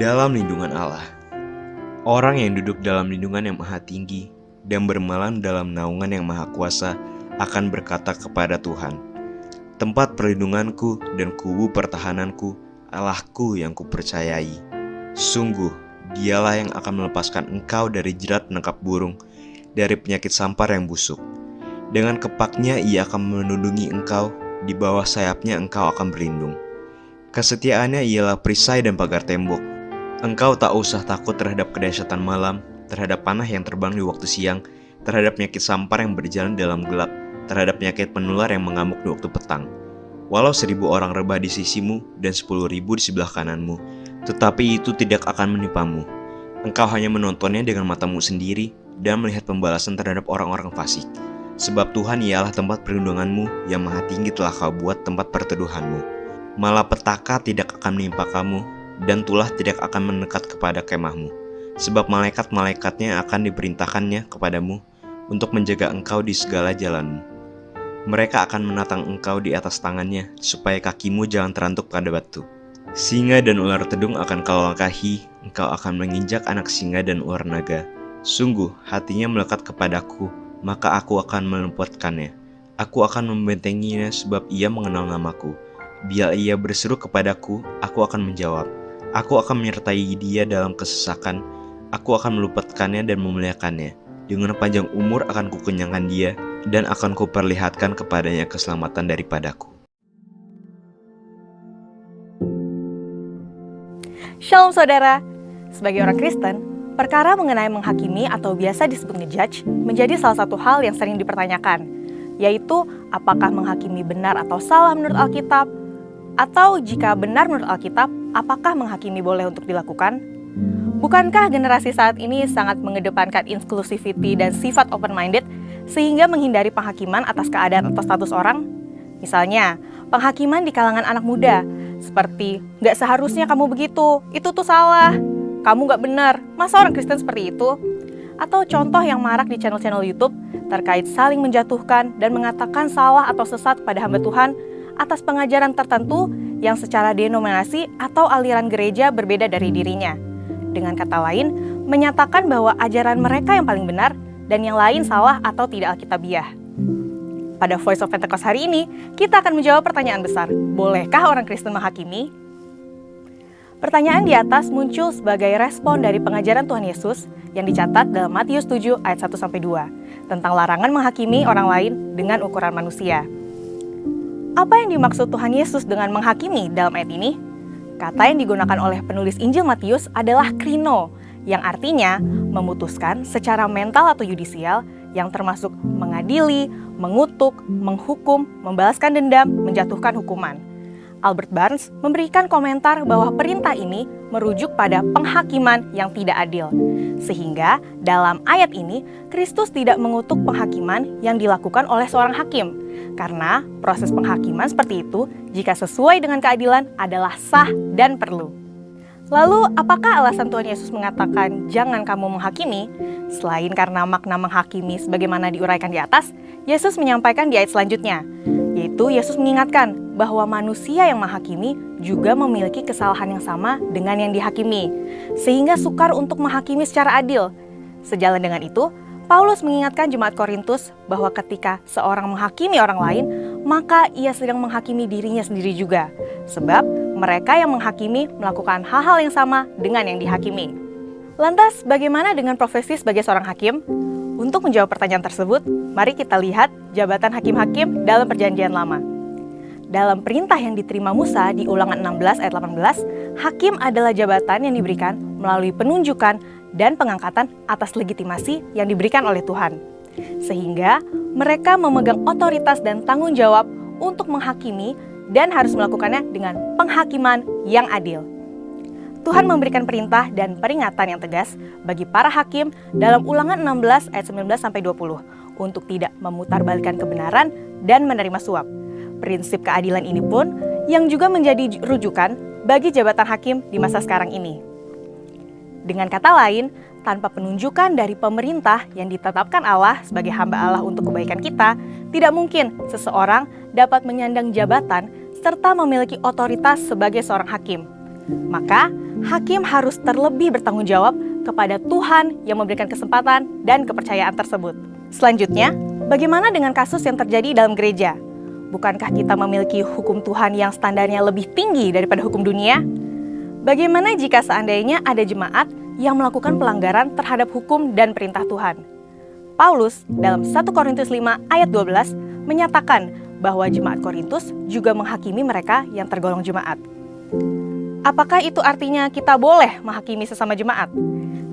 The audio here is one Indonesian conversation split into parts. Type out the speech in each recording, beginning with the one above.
dalam lindungan Allah. Orang yang duduk dalam lindungan yang maha tinggi dan bermalam dalam naungan yang maha kuasa akan berkata kepada Tuhan, tempat perlindunganku dan kubu pertahananku, Allahku yang kupercayai. Sungguh, dialah yang akan melepaskan engkau dari jerat penangkap burung, dari penyakit sampar yang busuk. Dengan kepaknya ia akan melindungi engkau, di bawah sayapnya engkau akan berlindung. Kesetiaannya ialah perisai dan pagar tembok. Engkau tak usah takut terhadap kedahsyatan malam, terhadap panah yang terbang di waktu siang, terhadap penyakit sampar yang berjalan dalam gelap, terhadap penyakit penular yang mengamuk di waktu petang. Walau 1.000 orang rebah di sisimu dan 10.000 di sebelah kananmu, tetapi itu tidak akan menimpamu. Engkau hanya menontonnya dengan matamu sendiri dan melihat pembalasan terhadap orang-orang fasik. Sebab Tuhan ialah tempat perlindunganmu, yang maha tinggi telah kau buat tempat perteduhanmu. Malapetaka tidak akan menimpa kamu, dan tulah tidak akan mendekat kepada kemahmu. Sebab malaikat-malaikatnya akan diperintahkannya kepadamu untuk menjaga engkau di segala jalanmu. Mereka akan menatang engkau di atas tangannya, supaya kakimu jangan terantuk pada batu. Singa dan ular tedung akan kau langkahi, engkau akan menginjak anak singa dan ular naga. Sungguh, hatinya melekat kepadaku, maka aku akan meluputkannya. Aku akan membentenginya sebab ia mengenal namaku. Bila ia berseru kepadaku, aku akan menjawab. Aku akan menyertai dia dalam kesesakan. Aku akan meluputkannya dan memuliakannya. Dengan panjang umur akan kukenyangkan dia, dan akan kuperlihatkan kepadanya keselamatan daripadaku. Shalom saudara, sebagai orang Kristen, perkara mengenai menghakimi atau biasa disebut ngejudge menjadi salah satu hal yang sering dipertanyakan, yaitu apakah menghakimi benar atau salah menurut Alkitab, atau jika benar menurut Alkitab, apakah menghakimi boleh untuk dilakukan? Bukankah generasi saat ini sangat mengedepankan inclusivity dan sifat open-minded sehingga menghindari penghakiman atas keadaan atau status orang? Misalnya, penghakiman di kalangan anak muda, seperti, gak seharusnya kamu begitu, itu tuh salah, kamu gak benar, masa orang Kristen seperti itu? Atau contoh yang marak di channel-channel YouTube terkait saling menjatuhkan dan mengatakan salah atau sesat pada hamba Tuhan atas pengajaran tertentu yang secara denominasi atau aliran gereja berbeda dari dirinya. Dengan kata lain, menyatakan bahwa ajaran mereka yang paling benar dan yang lain salah atau tidak alkitabiah. Pada Voice of Pentecost hari ini, kita akan menjawab pertanyaan besar, bolehkah orang Kristen menghakimi? Pertanyaan di atas muncul sebagai respon dari pengajaran Tuhan Yesus yang dicatat dalam Matius 7 ayat 1-2 tentang larangan menghakimi orang lain dengan ukuran manusia. Apa yang dimaksud Tuhan Yesus dengan menghakimi dalam ayat ini? Kata yang digunakan oleh penulis Injil Matius adalah krino, yang artinya memutuskan secara mental atau yudisial yang termasuk mengadili, mengutuk, menghukum, membalaskan dendam, menjatuhkan hukuman. Albert Barnes memberikan komentar bahwa perintah ini merujuk pada penghakiman yang tidak adil. Sehingga dalam ayat ini, Kristus tidak mengutuk penghakiman yang dilakukan oleh seorang hakim. Karena proses penghakiman seperti itu, jika sesuai dengan keadilan, adalah sah dan perlu. Lalu, apakah alasan Tuhan Yesus mengatakan jangan kamu menghakimi? Selain karena makna menghakimi sebagaimana diuraikan di atas, Yesus menyampaikan di ayat selanjutnya, yaitu Yesus mengingatkan bahwa manusia yang menghakimi juga memiliki kesalahan yang sama dengan yang dihakimi, sehingga sukar untuk menghakimi secara adil. Sejalan dengan itu, Paulus mengingatkan jemaat Korintus bahwa ketika seorang menghakimi orang lain, maka ia sedang menghakimi dirinya sendiri juga, sebab mereka yang menghakimi melakukan hal-hal yang sama dengan yang dihakimi. Lantas, bagaimana dengan profesi sebagai seorang hakim? Untuk menjawab pertanyaan tersebut, mari kita lihat jabatan hakim-hakim dalam Perjanjian Lama. Dalam perintah yang diterima Musa di Ulangan 16 ayat 18, hakim adalah jabatan yang diberikan melalui penunjukan dan pengangkatan atas legitimasi yang diberikan oleh Tuhan. Sehingga mereka memegang otoritas dan tanggung jawab untuk menghakimi dan harus melakukannya dengan penghakiman yang adil. Tuhan memberikan perintah dan peringatan yang tegas bagi para hakim dalam Ulangan 16 ayat 19-20 untuk tidak memutarbalikkan kebenaran dan menerima suap. Prinsip keadilan ini pun yang juga menjadi rujukan bagi jabatan hakim di masa sekarang ini. Dengan kata lain, tanpa penunjukan dari pemerintah yang ditetapkan Allah sebagai hamba Allah untuk kebaikan kita, tidak mungkin seseorang dapat menyandang jabatan serta memiliki otoritas sebagai seorang hakim. Maka, hakim harus terlebih bertanggung jawab kepada Tuhan yang memberikan kesempatan dan kepercayaan tersebut. Selanjutnya, bagaimana dengan kasus yang terjadi dalam gereja? Bukankah kita memiliki hukum Tuhan yang standarnya lebih tinggi daripada hukum dunia? Bagaimana jika seandainya ada jemaat yang melakukan pelanggaran terhadap hukum dan perintah Tuhan? Paulus dalam 1 Korintus 5 ayat 12 menyatakan bahwa jemaat Korintus juga menghakimi mereka yang tergolong jemaat. Apakah itu artinya kita boleh menghakimi sesama jemaat?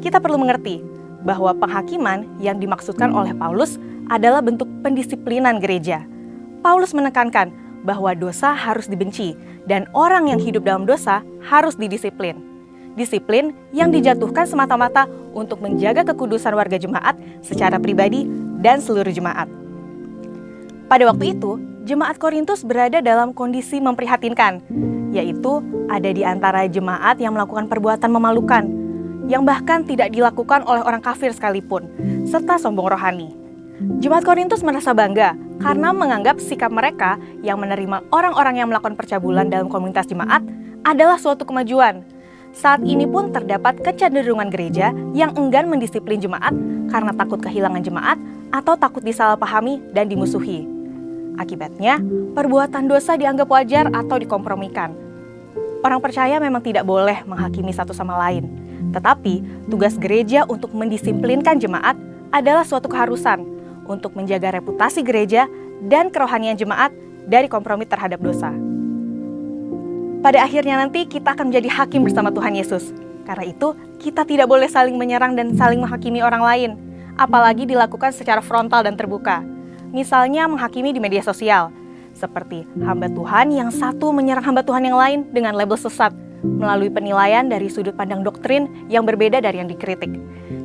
Kita perlu mengerti bahwa penghakiman yang dimaksudkan oleh Paulus adalah bentuk pendisiplinan gereja. Paulus menekankan bahwa dosa harus dibenci dan orang yang hidup dalam dosa harus didisiplin. Disiplin yang dijatuhkan semata-mata untuk menjaga kekudusan warga jemaat secara pribadi dan seluruh jemaat. Pada waktu itu, jemaat Korintus berada dalam kondisi memprihatinkan, yaitu ada di antara jemaat yang melakukan perbuatan memalukan, yang bahkan tidak dilakukan oleh orang kafir sekalipun, serta sombong rohani. Jemaat Korintus merasa bangga karena menganggap sikap mereka yang menerima orang-orang yang melakukan percabulan dalam komunitas jemaat adalah suatu kemajuan. Saat ini pun terdapat kecenderungan gereja yang enggan mendisiplin jemaat karena takut kehilangan jemaat atau takut disalahpahami dan dimusuhi. Akibatnya, perbuatan dosa dianggap wajar atau dikompromikan. Orang percaya memang tidak boleh menghakimi satu sama lain, tetapi tugas gereja untuk mendisiplinkan jemaat adalah suatu keharusan untuk menjaga reputasi gereja dan kerohanian jemaat dari kompromi terhadap dosa. Pada akhirnya nanti kita akan menjadi hakim bersama Tuhan Yesus. Karena itu, kita tidak boleh saling menyerang dan saling menghakimi orang lain, apalagi dilakukan secara frontal dan terbuka. Misalnya menghakimi di media sosial, seperti hamba Tuhan yang satu menyerang hamba Tuhan yang lain dengan label sesat, melalui penilaian dari sudut pandang doktrin yang berbeda dari yang dikritik,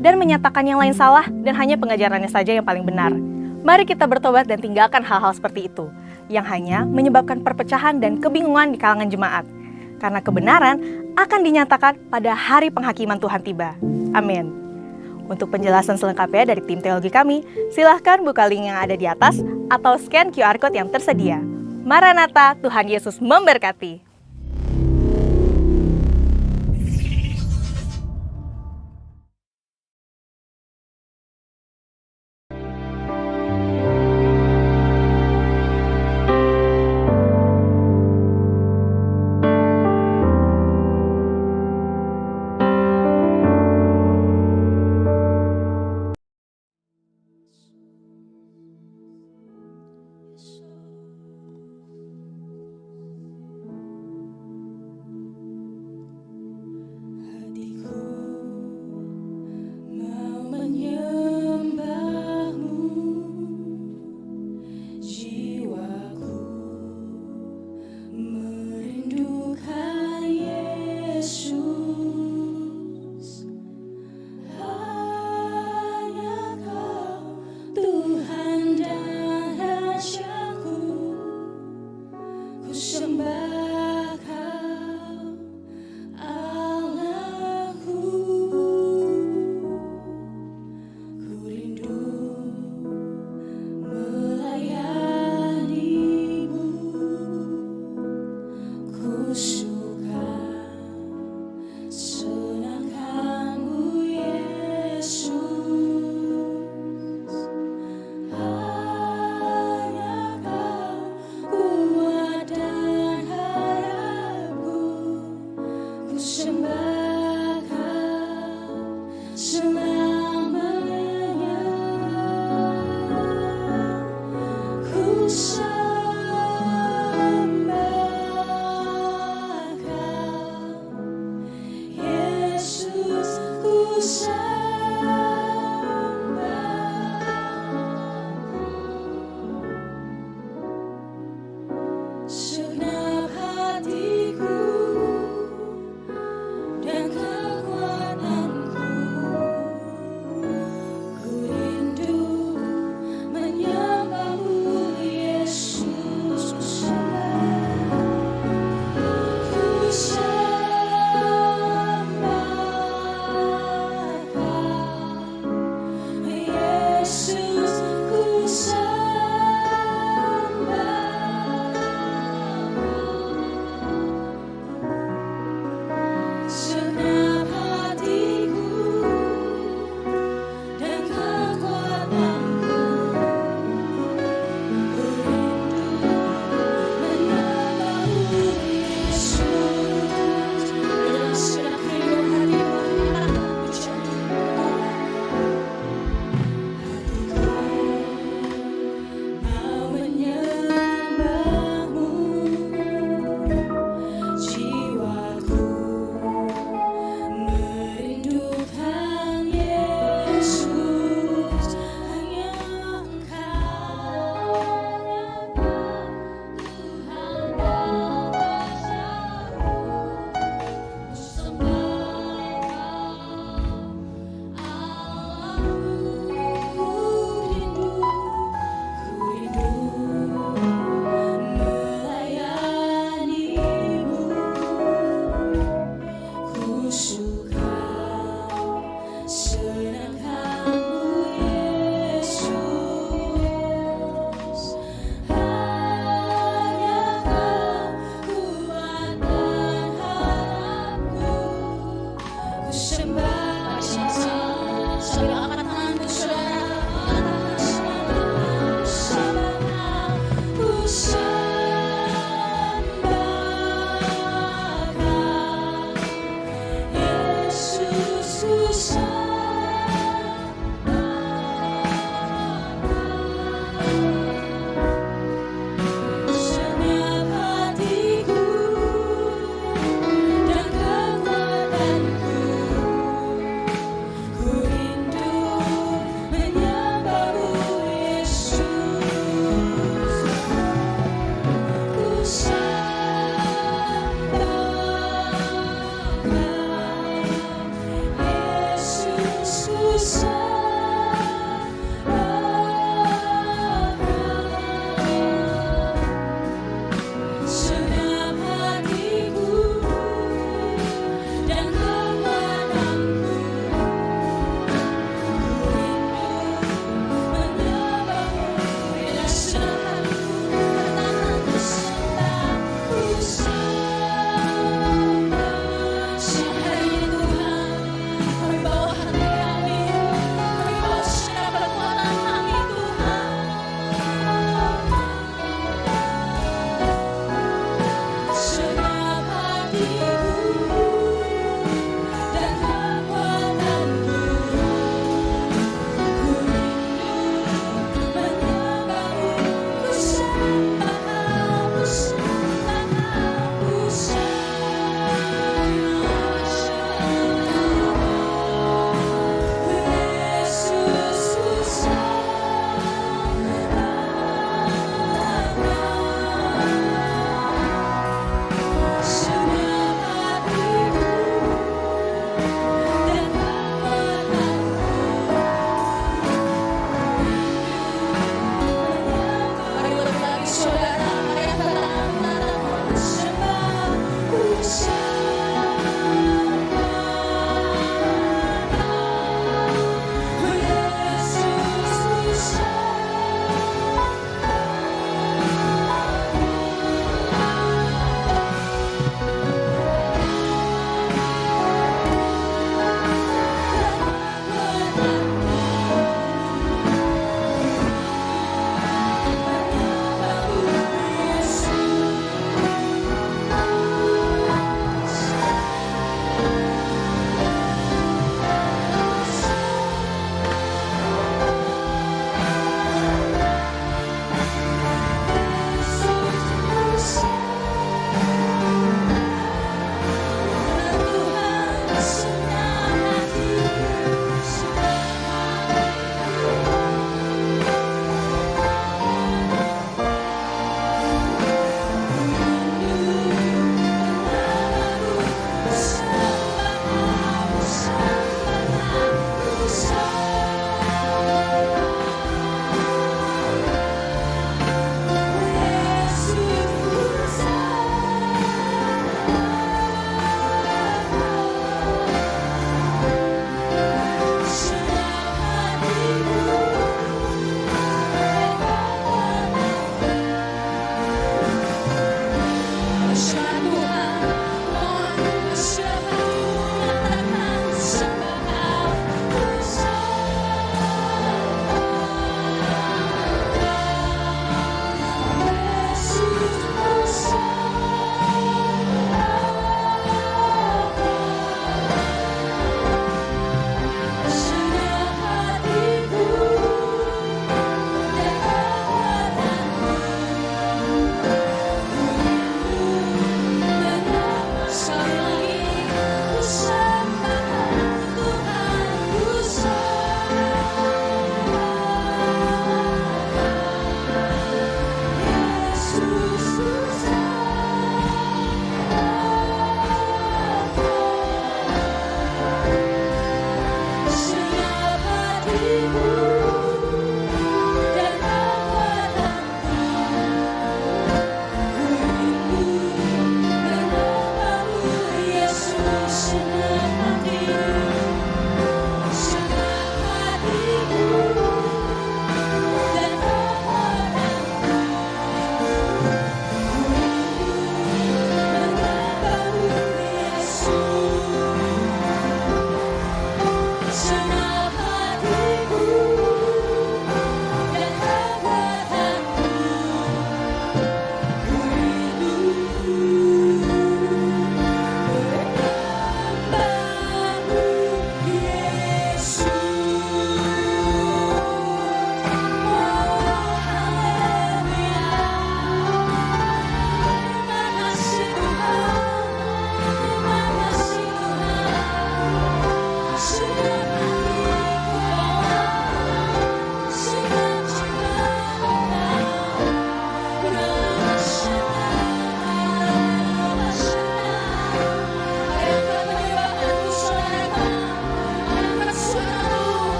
dan menyatakan yang lain salah dan hanya pengajarannya saja yang paling benar. Mari kita bertobat dan tinggalkan hal-hal seperti itu, yang hanya menyebabkan perpecahan dan kebingungan di kalangan jemaat, karena kebenaran akan dinyatakan pada hari penghakiman Tuhan tiba. Amin. Untuk penjelasan selengkapnya dari tim teologi kami, silahkan buka link yang ada di atas atau scan QR Code yang tersedia. Maranatha, Tuhan Yesus memberkati.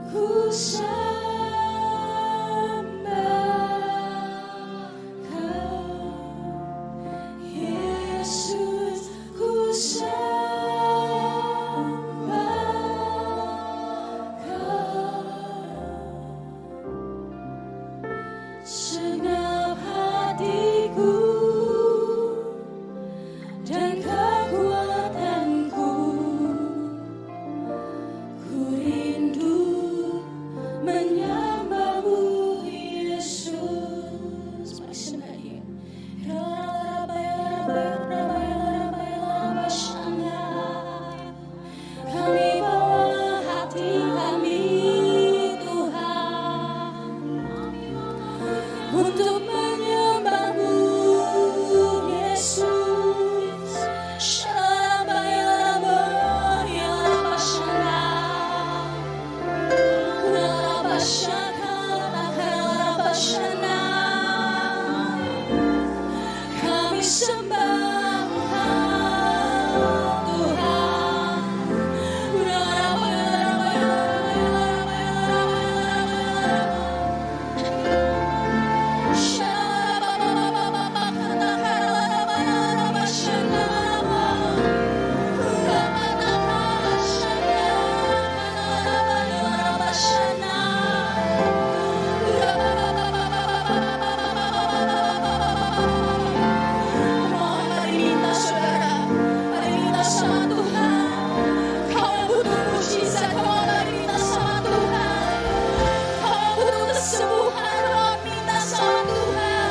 Ku sembah Kau, Yesus, ku sembah Kau. Segenap hatiku dan kekuatanku, ku rindu menyembahmu, Yesus. Mari sembah Dia. Kami bawa hati kami, Tuhan, untuk menyembahmu, Yesus. Kami sembah Engkau, Tuhan. Mari minta saudara, mari minta sama Tuhan. Kau butuh mujizat, mari minta sama Tuhan. Kau butuh kesembuhan, mari minta sama Tuhan.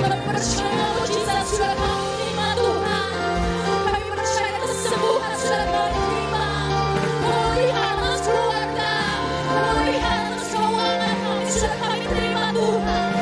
Kami percaya mujizat sudah kau terima, Tuhan. Kami percaya kesembuhan sudah kau terima. Pemulihan atas keluarga, pemulihan atas keuangan kami sudah kami terima, Tuhan.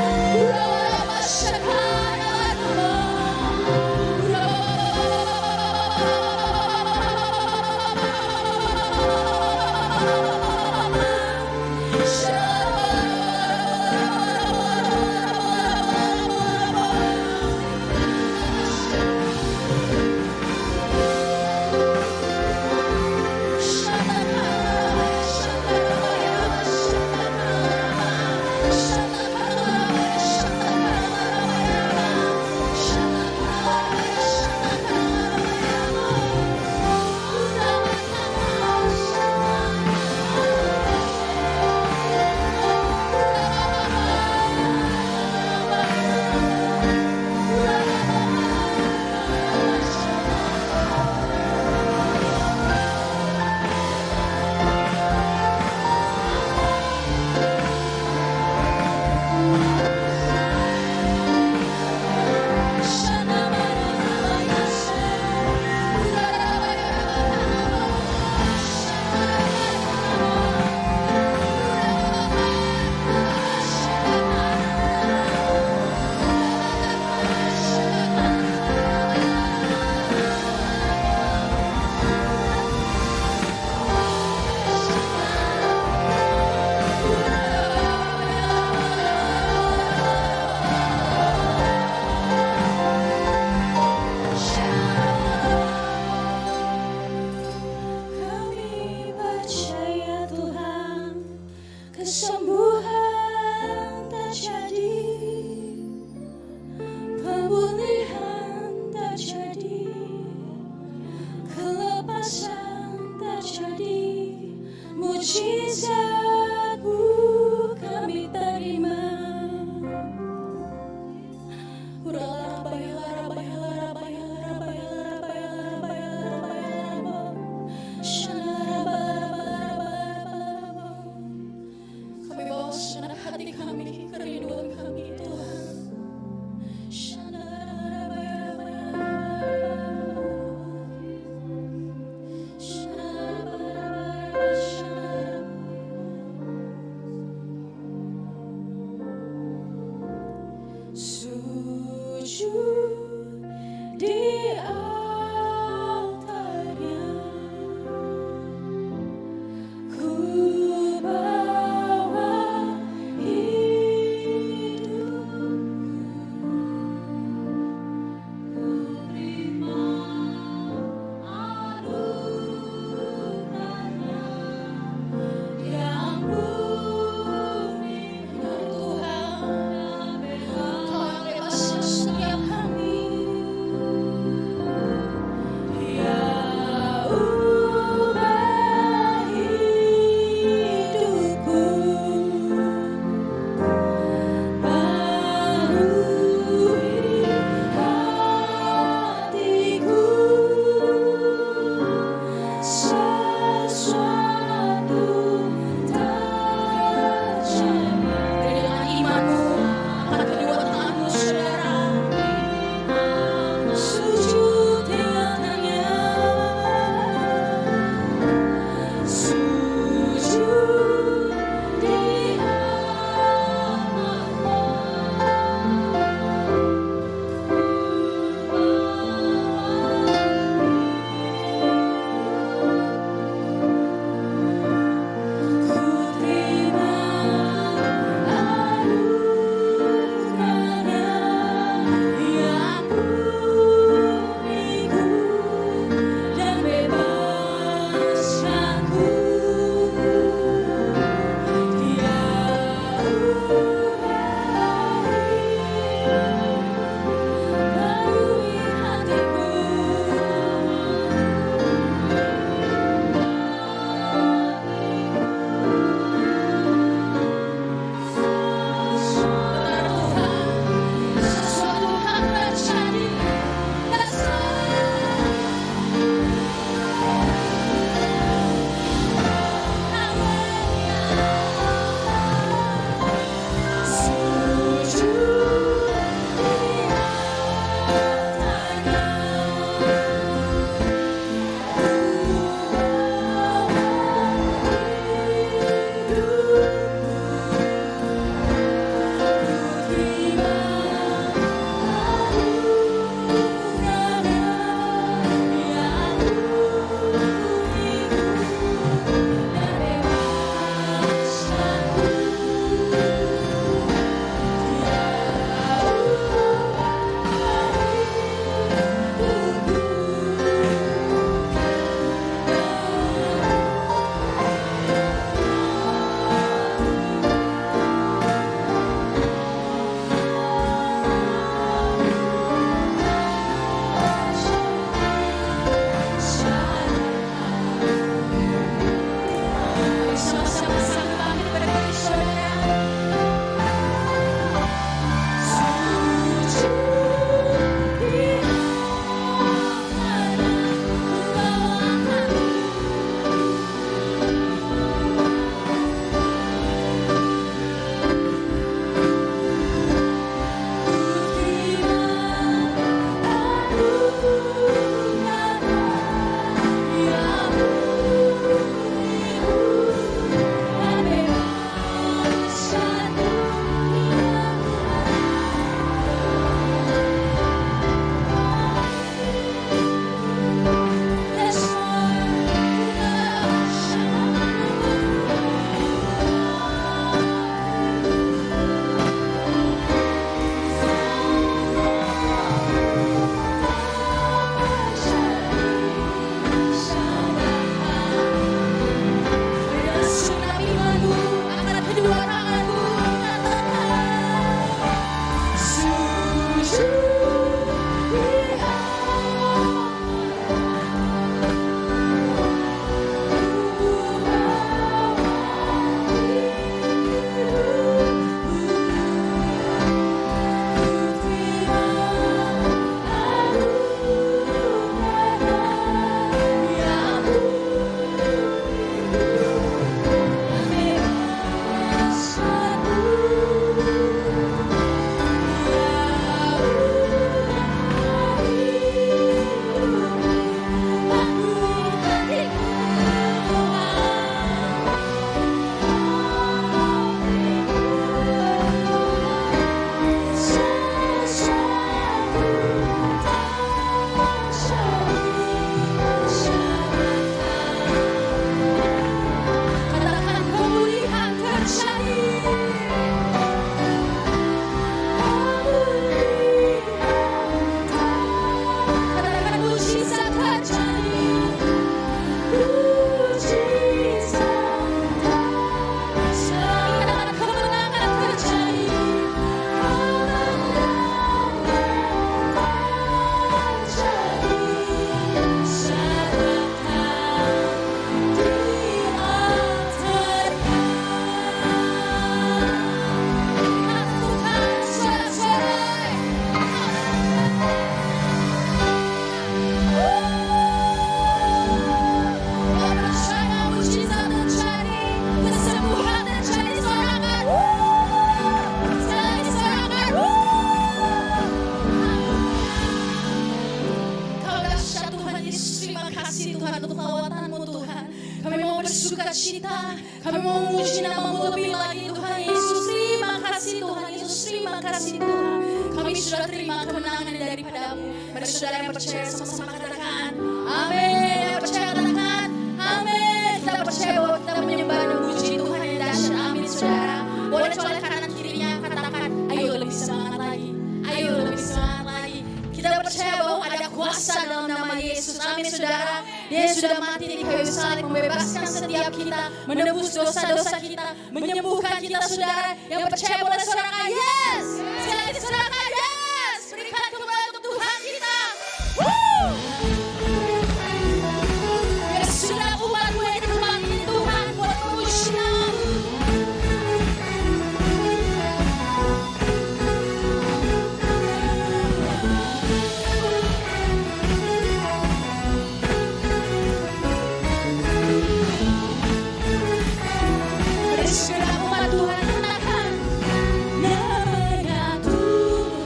Kami percaya, Tuhan, kesembuhan terjadi, pemulihan terjadi, kelepasan terjadi, mujizat-Mu kami terima. sukacita. Kami mau memuji namamu lebih lagi Tuhan Yesus. Terima kasih Tuhan Yesus, terima kasih Tuhan. Kami sudah terima kemenangan daripadamu. Pada saudara yang percaya sama-sama katakan amin. Yang percaya katakan amin. Kita percaya bahwa kita menyembah dan memuji Tuhan yang dahsyat. Amin saudara. Boleh colek kanan kirinya katakan ayo lebih semangat lagi. Ayo lebih semangat lagi. Kita percaya bahwa ada kuasa dalam nama Yesus. Amin saudara. Dia sudah mati di kayu salib membebaskan setiap kita, menebus dosa-dosa kita, menyembuhkan kita saudara. Yang percaya boleh sorakan yes. Sekali lagi sorakan yes. Berikan kemuliaan untuk Tuhan kita. Woo! Ya sudah umatmu yang di tempat ini Tuhan buat memuji nama. Sudah umat Tuhan katakan namanya Tuhan.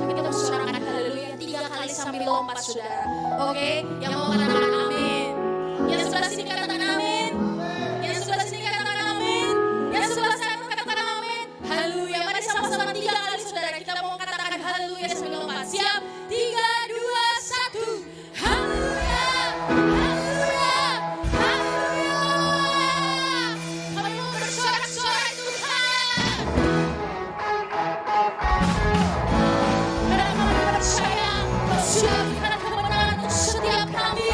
kita mau sorakan haleluya 3 kali sambil lompat saudara. Oke, yang mau katakan amin. Yang sebelah sini katakan amin. Yang sebelah sini katakan amin. Yang sebelah sana katakan amin. Haleluya. Mari sama-sama 3 kali saudara. Kita mau katakan haleluya sambil lompat. Siap? 3, 2, 1. Haleluya. Haleluya. Haleluya. Kami mau bersorak-sorai Tuhan. Karena kami percaya Kau sudah berikan kemenangan untuk setiap kami.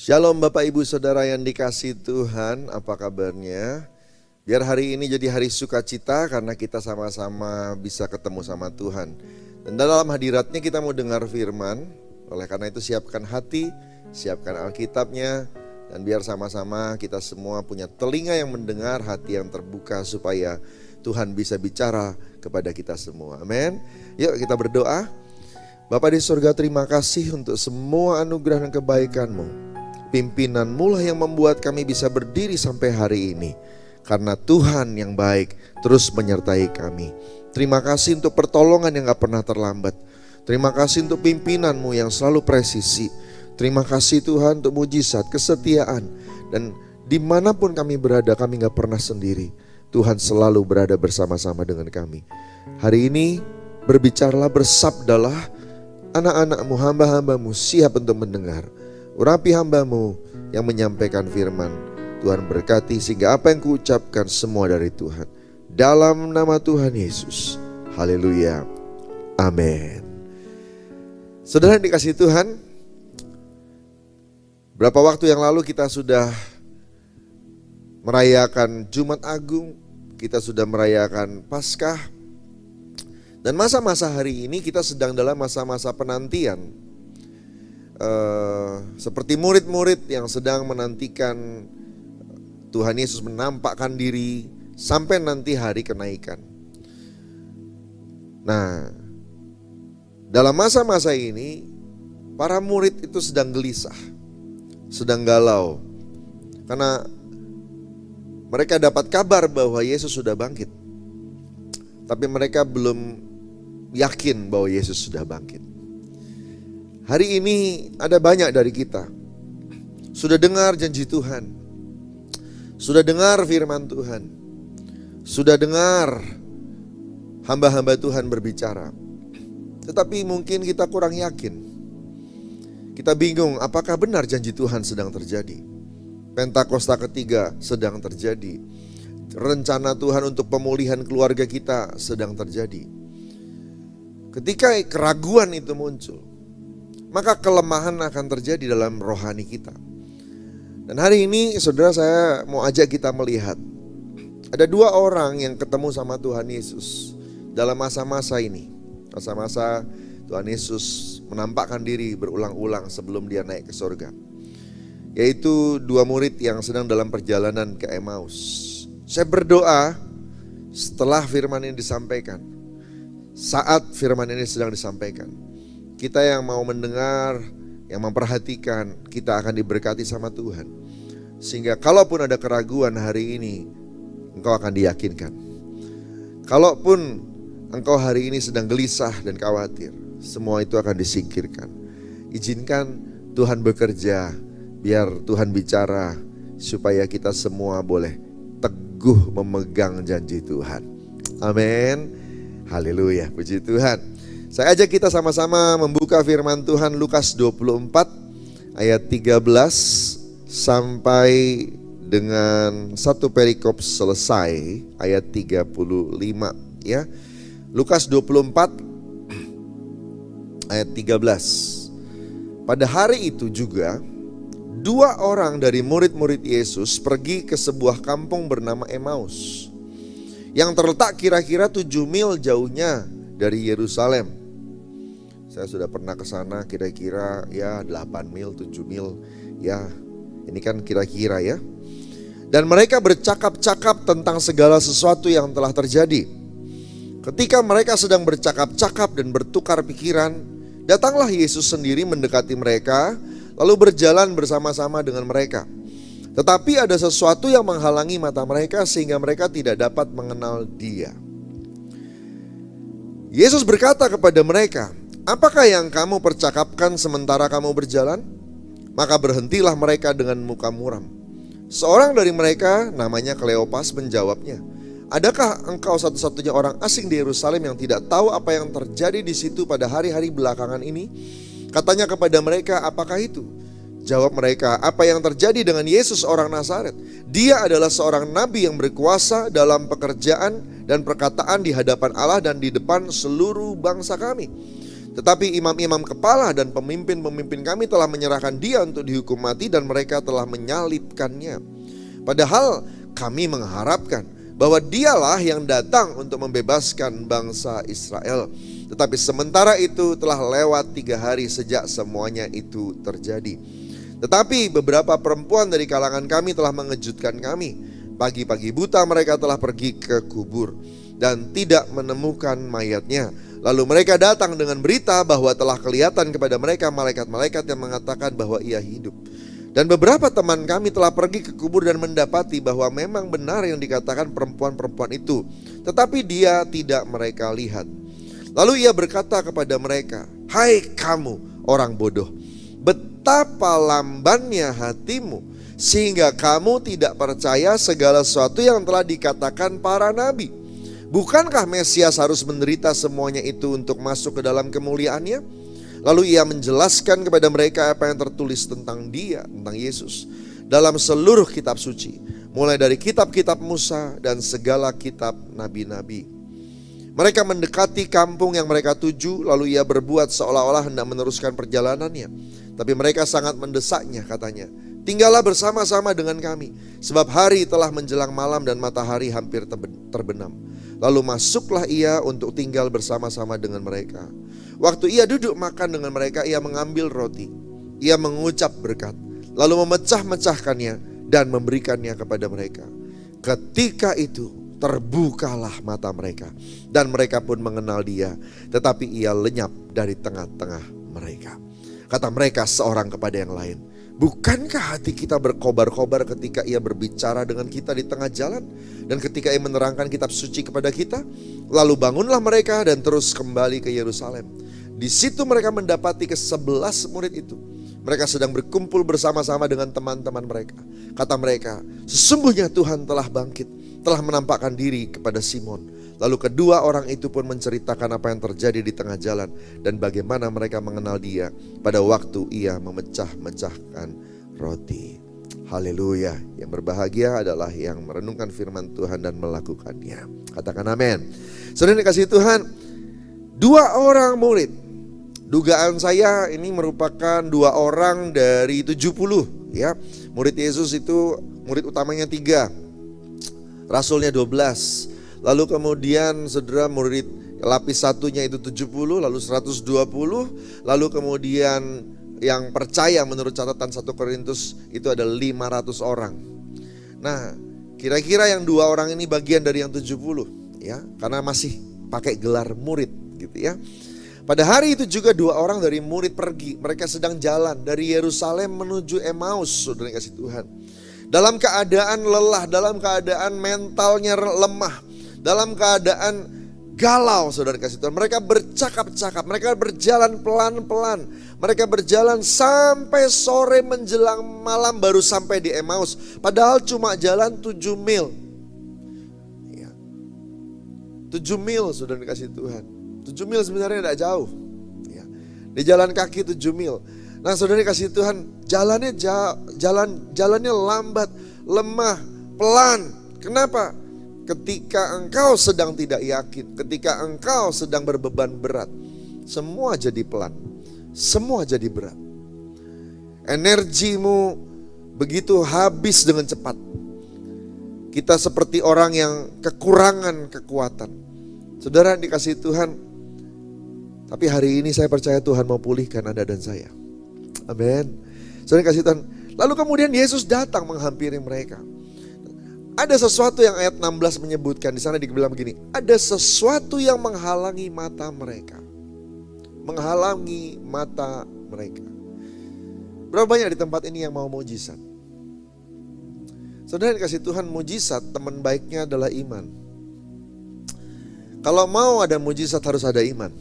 Shalom Bapak Ibu Saudara yang dikasihi Tuhan, apa kabarnya? Biar hari ini jadi hari sukacita karena kita sama-sama bisa ketemu sama Tuhan. Dan dalam hadiratnya kita mau dengar firman, oleh karena itu siapkan hati, siapkan Alkitabnya, dan biar sama-sama kita semua punya telinga yang mendengar, hati yang terbuka supaya Tuhan bisa bicara kepada kita semua. Amin. Yuk kita berdoa. Bapa di surga, terima kasih untuk semua anugerah dan kebaikan-Mu. Pimpinan-Mu lah yang membuat kami bisa berdiri sampai hari ini. Karena Tuhan yang baik terus menyertai kami. Terima kasih untuk pertolongan yang gak pernah terlambat. Terima kasih untuk pimpinan-Mu yang selalu presisi. Terima kasih Tuhan untuk mujizat, kesetiaan. Dan dimanapun kami berada, kami gak pernah sendiri. Tuhan selalu berada bersama-sama dengan kami. Hari ini berbicaralah, bersabdalah. Anak-anak-Mu, hamba-hamba-Mu siap untuk mendengar. Urapi hamba-Mu yang menyampaikan firman. Tuhan berkati sehingga apa yang kuucapkan semua dari Tuhan. Dalam nama Tuhan Yesus. Haleluya. Amin. Saudara yang dikasihi Tuhan, berapa waktu yang lalu kita sudah merayakan Jumat Agung, kita sudah merayakan Paskah. Dan masa-masa hari ini kita sedang dalam masa-masa penantian. Seperti murid-murid yang sedang menantikan Tuhan Yesus menampakkan diri sampai nanti hari kenaikan. Nah, dalam masa-masa ini para murid itu sedang gelisah, sedang galau. Karena mereka dapat kabar bahwa Yesus sudah bangkit. Tapi mereka belum yakin bahwa Yesus sudah bangkit. Hari ini ada banyak dari kita sudah dengar janji Tuhan, sudah dengar firman Tuhan, sudah dengar hamba-hamba Tuhan berbicara. Tetapi mungkin kita kurang yakin. Kita bingung apakah benar janji Tuhan sedang terjadi. Pentakosta ketiga sedang terjadi. Rencana Tuhan untuk pemulihan keluarga kita sedang terjadi. Ketika keraguan itu muncul, maka kelemahan akan terjadi dalam rohani kita. Dan hari ini saudara, saya mau ajak kita melihat ada dua orang yang ketemu sama Tuhan Yesus dalam masa-masa ini. Masa-masa Tuhan Yesus menampakkan diri berulang-ulang sebelum dia naik ke surga. Yaitu dua murid yang sedang dalam perjalanan ke Emmaus. Saya berdoa setelah firman ini disampaikan, saat firman ini sedang disampaikan, kita yang mau mendengar, yang memperhatikan, kita akan diberkati sama Tuhan. Sehingga kalaupun ada keraguan hari ini, engkau akan diyakinkan. Kalaupun engkau hari ini sedang gelisah dan khawatir, semua itu akan disingkirkan. Izinkan Tuhan bekerja, biar Tuhan bicara, supaya kita semua boleh teguh memegang janji Tuhan. Amin. Haleluya, puji Tuhan. Saya ajak kita sama-sama membuka firman Tuhan Lukas 24 ayat 13 sampai dengan satu perikop selesai ayat 35 ya. Lukas 24 ayat 13. Pada hari itu juga dua orang dari murid-murid Yesus pergi ke sebuah kampung bernama Emmaus yang terletak kira-kira 7 mil jauhnya dari Yerusalem. Saya sudah pernah ke sana kira-kira ya 8 mil, 7 mil ya. Ini kan kira-kira ya. Dan mereka bercakap-cakap tentang segala sesuatu yang telah terjadi. Ketika mereka sedang bercakap-cakap dan bertukar pikiran, datanglah Yesus sendiri mendekati mereka, lalu berjalan bersama-sama dengan mereka. Tetapi ada sesuatu yang menghalangi mata mereka sehingga mereka tidak dapat mengenal Dia. Yesus berkata kepada mereka, "Apakah yang kamu percakapkan sementara kamu berjalan?" Maka berhentilah mereka dengan muka muram. Seorang dari mereka, namanya Kleopas, menjawabnya, "Adakah engkau satu-satunya orang asing di Yerusalem yang tidak tahu apa yang terjadi di situ pada hari-hari belakangan ini?" Katanya kepada mereka, "Apakah itu?" Jawab mereka, "Apa yang terjadi dengan Yesus orang Nazaret? Dia adalah seorang nabi yang berkuasa dalam pekerjaan dan perkataan di hadapan Allah dan di depan seluruh bangsa kami. Tetapi imam-imam kepala dan pemimpin-pemimpin kami telah menyerahkan dia untuk dihukum mati dan mereka telah menyalibkannya. Padahal kami mengharapkan bahwa dialah yang datang untuk membebaskan bangsa Israel. Tetapi sementara itu telah lewat 3 hari sejak semuanya itu terjadi. Tetapi beberapa perempuan dari kalangan kami telah mengejutkan kami. Pagi-pagi buta mereka telah pergi ke kubur dan tidak menemukan mayatnya. Lalu mereka datang dengan berita bahwa telah kelihatan kepada mereka malaikat-malaikat yang mengatakan bahwa ia hidup. Dan beberapa teman kami telah pergi ke kubur dan mendapati bahwa memang benar yang dikatakan perempuan-perempuan itu, tetapi dia tidak mereka lihat. Lalu ia berkata kepada mereka, "Hai kamu orang bodoh, betapa lambannya hatimu, sehingga kamu tidak percaya segala sesuatu yang telah dikatakan para nabi. Bukankah Mesias harus menderita semuanya itu untuk masuk ke dalam kemuliaannya?" Lalu ia menjelaskan kepada mereka apa yang tertulis tentang dia, tentang Yesus, dalam seluruh kitab suci, mulai dari kitab-kitab Musa dan segala kitab nabi-nabi. Mereka mendekati kampung yang mereka tuju, lalu ia berbuat seolah-olah hendak meneruskan perjalanannya. Tapi mereka sangat mendesaknya, katanya, "Tinggallah bersama-sama dengan kami, sebab hari telah menjelang malam dan matahari hampir terbenam." Lalu masuklah ia untuk tinggal bersama-sama dengan mereka. Waktu ia duduk makan dengan mereka, ia mengambil roti. Ia mengucap berkat, lalu memecah-mecahkannya dan memberikannya kepada mereka. Ketika itu terbukalah mata mereka dan mereka pun mengenal dia, tetapi ia lenyap dari tengah-tengah mereka. Kata mereka seorang kepada yang lain, "Bukankah hati kita berkobar-kobar ketika ia berbicara dengan kita di tengah jalan dan ketika ia menerangkan kitab suci kepada kita?" Lalu bangunlah mereka dan terus kembali ke Yerusalem. Di situ mereka mendapati ke-11 murid itu. Mereka sedang berkumpul bersama-sama dengan teman-teman mereka. Kata mereka, "Sesungguhnya Tuhan telah bangkit, telah menampakkan diri kepada Simon." Lalu kedua orang itu pun menceritakan apa yang terjadi di tengah jalan dan bagaimana mereka mengenal dia pada waktu ia memecah-mecahkan roti. Haleluya. Yang berbahagia adalah yang merenungkan firman Tuhan dan melakukannya. Katakan amin. Saudara dikasihi Tuhan, 2 orang murid. Dugaan saya ini merupakan 2 orang dari 70 ya. Murid Yesus itu murid utamanya 3, rasulnya 12. Lalu kemudian saudara murid lapis satunya itu 70, lalu 120. Lalu kemudian yang percaya menurut catatan 1 Korintus itu ada 500 orang. Nah, kira-kira yang 2 orang ini bagian dari yang 70 ya, karena masih pakai gelar murid gitu ya. Pada hari itu juga 2 orang dari murid pergi. Mereka sedang jalan dari Yerusalem menuju Emmaus, saudara yang kasih Tuhan. Dalam keadaan lelah, dalam keadaan mentalnya lemah, dalam keadaan galau, saudara kasih Tuhan. Mereka bercakap-cakap, mereka berjalan pelan-pelan. Mereka berjalan sampai sore menjelang malam baru sampai di Emmaus. Padahal cuma jalan 7 mil. 7 mil, saudara kasih Tuhan. 7 mil sebenarnya tidak jauh ya. Di jalan kaki 7 mil. Nah saudara kasih Tuhan, jalannya lambat, lemah, pelan. Kenapa? Ketika engkau sedang tidak yakin, ketika engkau sedang berbeban berat, semua jadi pelan, semua jadi berat. Energimu begitu habis dengan cepat. Kita seperti orang yang kekurangan kekuatan. Saudara dikasih Tuhan, tapi hari ini saya percaya Tuhan mau pulihkan Anda dan saya. Amin. Saudara dikasih Tuhan. Lalu kemudian Yesus datang menghampiri mereka. Ada sesuatu yang ayat 16 menyebutkan, di sana dibilang begini, ada sesuatu yang menghalangi mata mereka. Menghalangi mata mereka. Berapa banyak di tempat ini yang mau mujizat? Saudara dikasih Tuhan, mujizat teman baiknya adalah iman. Kalau mau ada mujizat harus ada iman.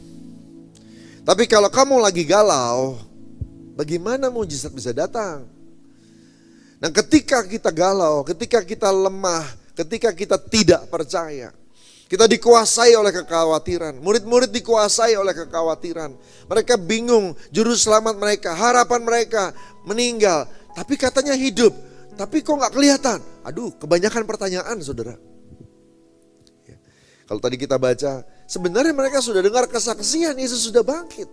Tapi kalau kamu lagi galau, bagaimana mujizat bisa datang? Nah ketika kita galau, ketika kita lemah, ketika kita tidak percaya, kita dikuasai oleh kekhawatiran. Murid-murid dikuasai oleh kekhawatiran. Mereka bingung, juru selamat mereka, harapan mereka meninggal. Tapi katanya hidup, tapi kok gak kelihatan? Aduh, kebanyakan pertanyaan saudara. Kalau tadi kita baca, sebenarnya mereka sudah dengar kesaksian Yesus sudah bangkit.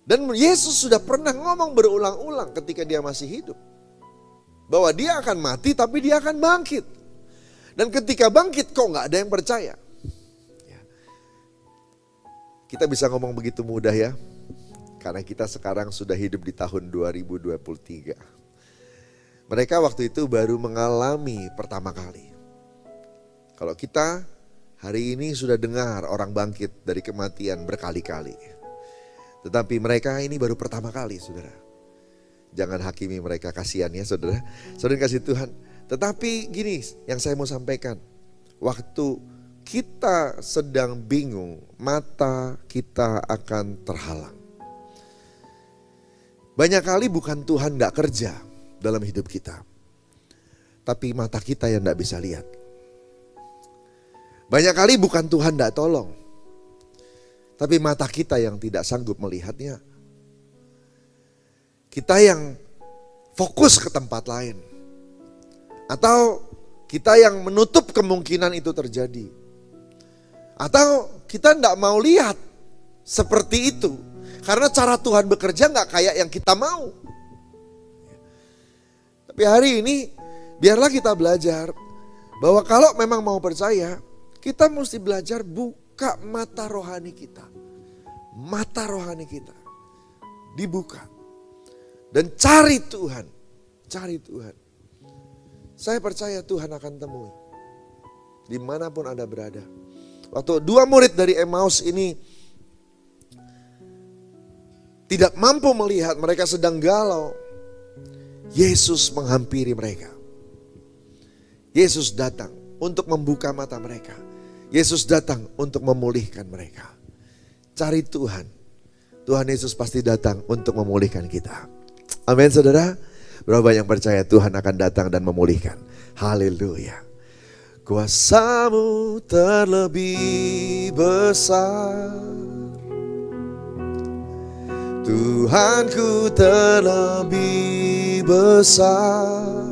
Dan Yesus sudah pernah ngomong berulang-ulang ketika dia masih hidup. Bahwa dia akan mati tapi dia akan bangkit. Dan ketika bangkit kok gak ada yang percaya. Kita bisa ngomong begitu mudah ya. Karena kita sekarang sudah hidup di tahun 2023. Mereka waktu itu baru mengalami pertama kali. Kalau kita hari ini sudah dengar orang bangkit dari kematian berkali-kali. Tetapi mereka ini baru pertama kali, saudara. Jangan hakimi mereka, kasihan ya saudara. Saudara kasih Tuhan. Tetapi gini yang saya mau sampaikan. Waktu kita sedang bingung, mata kita akan terhalang. Banyak kali bukan Tuhan gak kerja dalam hidup kita. Tapi mata kita yang gak bisa lihat. Banyak kali bukan Tuhan gak tolong. Tapi mata kita yang tidak sanggup melihatnya. Kita yang fokus ke tempat lain. Atau kita yang menutup kemungkinan itu terjadi. Atau kita tidak mau lihat seperti itu. Karena cara Tuhan bekerja gak kayak yang kita mau. Tapi hari ini biarlah kita belajar bahwa kalau memang mau percaya, kita mesti belajar buka mata rohani kita. Mata rohani kita dibuka. Dan cari Tuhan. Cari Tuhan. Saya percaya Tuhan akan temui. Dimanapun Anda berada. Waktu dua murid dari Emmaus ini tidak mampu melihat, mereka sedang galau. Yesus menghampiri mereka. Yesus datang untuk membuka mata mereka. Yesus datang untuk memulihkan mereka. Cari Tuhan. Tuhan Yesus pasti datang untuk memulihkan kita. Amin saudara. Berapa yang percaya Tuhan akan datang dan memulihkan. Haleluya. Kuasa-Mu terlebih besar. Tuhanku terlebih besar.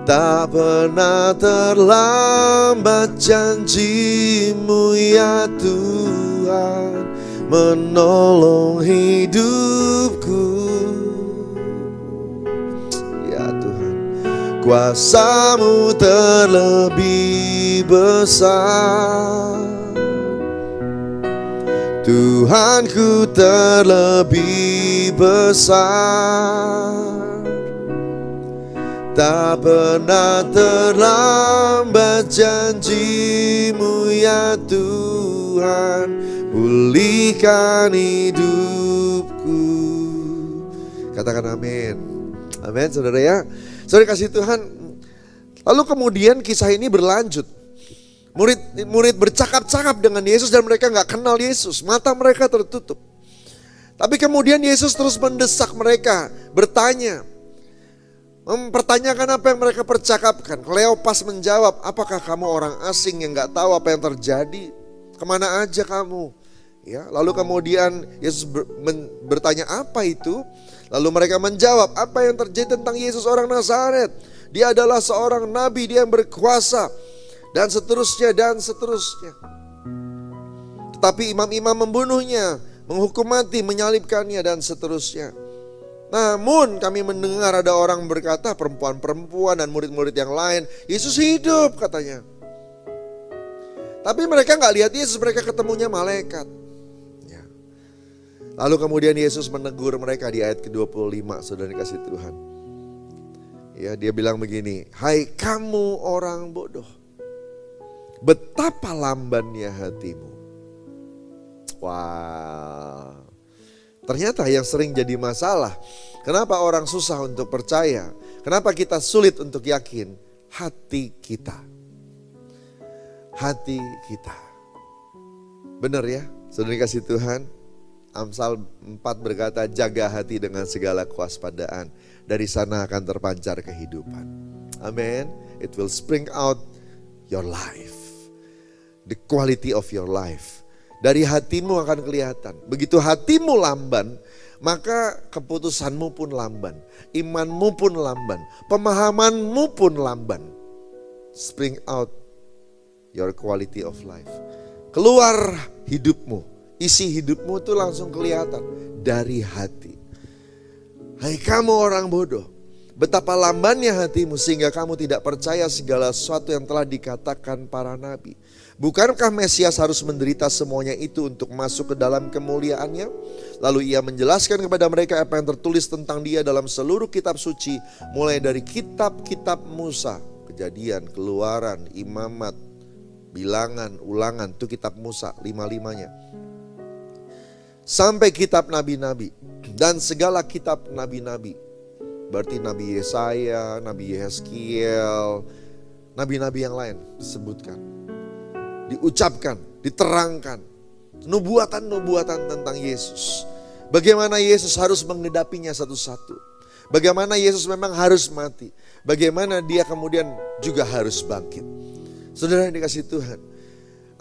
Tak pernah terlambat janji-Mu ya Tuhan, menolong hidupku. Ya Tuhan, kuasa-Mu terlebih besar. Tuhanku terlebih besar. Tak pernah terlambat janji-Mu ya Tuhan, pulihkan hidupku. Katakan amin. Amin saudara ya. Saudara kasih Tuhan. Lalu kemudian kisah ini berlanjut. Murid bercakap-cakap dengan Yesus dan mereka gak kenal Yesus. Mata mereka tertutup. Tapi kemudian Yesus terus mendesak mereka, bertanya. Mempertanyakan apa yang mereka percakapkan. Kleopas menjawab, apakah kamu orang asing yang gak tahu apa yang terjadi? Kemana aja kamu? Ya, lalu kemudian Yesus bertanya apa itu? Lalu mereka menjawab, apa yang terjadi tentang Yesus orang Nazaret? Dia adalah seorang nabi, dia yang berkuasa. Dan seterusnya, dan seterusnya. Tetapi imam-imam membunuhnya, menghukum mati, menyalibkannya, dan seterusnya. Namun kami mendengar ada orang berkata, perempuan-perempuan dan murid-murid yang lain, Yesus hidup katanya. Tapi mereka gak lihat Yesus, mereka ketemunya malaikat. Ya. Lalu kemudian Yesus menegur mereka di ayat ke-25, saudara kasih Tuhan. Ya, dia bilang begini, hai kamu orang bodoh, betapa lambannya hatimu. Wah, ternyata yang sering jadi masalah, kenapa orang susah untuk percaya, kenapa kita sulit untuk yakin, hati kita. Hati kita. Benar ya, saudara kasih Tuhan. Amsal 4 berkata, jaga hati dengan segala kewaspadaan, dari sana akan terpancar kehidupan. Amin. It will spring out your life. The quality of your life. Dari hatimu akan kelihatan. Begitu hatimu lamban, maka keputusanmu pun lamban. Imanmu pun lamban. Pemahamanmu pun lamban. Spring out your quality of life. Keluar hidupmu isi hidupmu tuh langsung kelihatan dari hati. Hai kamu orang bodoh, betapa lambannya hatimu sehingga kamu tidak percaya segala sesuatu yang telah dikatakan para nabi. Bukankah Mesias harus menderita semuanya itu untuk masuk ke dalam kemuliaannya? Lalu ia menjelaskan kepada mereka apa yang tertulis tentang dia dalam seluruh kitab suci, mulai dari kitab-kitab Musa, Kejadian, Keluaran, Imamat, Bilangan, Ulangan, itu kitab Musa, 5-5-nya. Sampai kitab nabi-nabi dan segala kitab nabi-nabi. Berarti Nabi Yesaya, Nabi Yeskiel, nabi-nabi yang lain disebutkan, diucapkan, diterangkan nubuatan-nubuatan tentang Yesus. Bagaimana Yesus harus menghadapinya satu-satu. Bagaimana Yesus memang harus mati. Bagaimana dia kemudian juga harus bangkit. Saudara yang dikasihi Tuhan,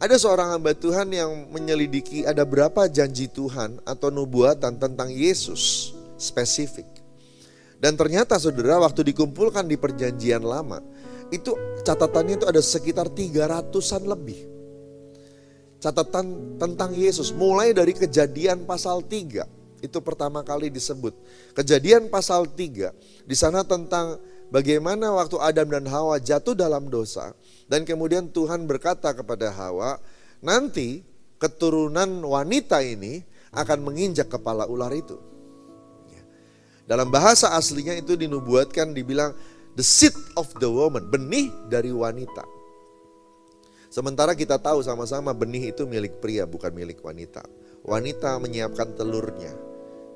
ada seorang hamba Tuhan yang menyelidiki ada berapa janji Tuhan atau nubuatan tentang Yesus spesifik. Dan ternyata saudara, waktu dikumpulkan di perjanjian lama, itu catatannya itu ada sekitar 300-an lebih. Catatan tentang Yesus, mulai dari Kejadian pasal 3, itu pertama kali disebut. Kejadian pasal 3, di sana tentang bagaimana waktu Adam dan Hawa jatuh dalam dosa. Dan kemudian Tuhan berkata kepada Hawa, nanti keturunan wanita ini akan menginjak kepala ular itu. Dalam bahasa aslinya itu dinubuatkan, dibilang the seed of the woman, benih dari wanita. Sementara kita tahu sama-sama benih itu milik pria, bukan milik wanita. Wanita menyiapkan telurnya,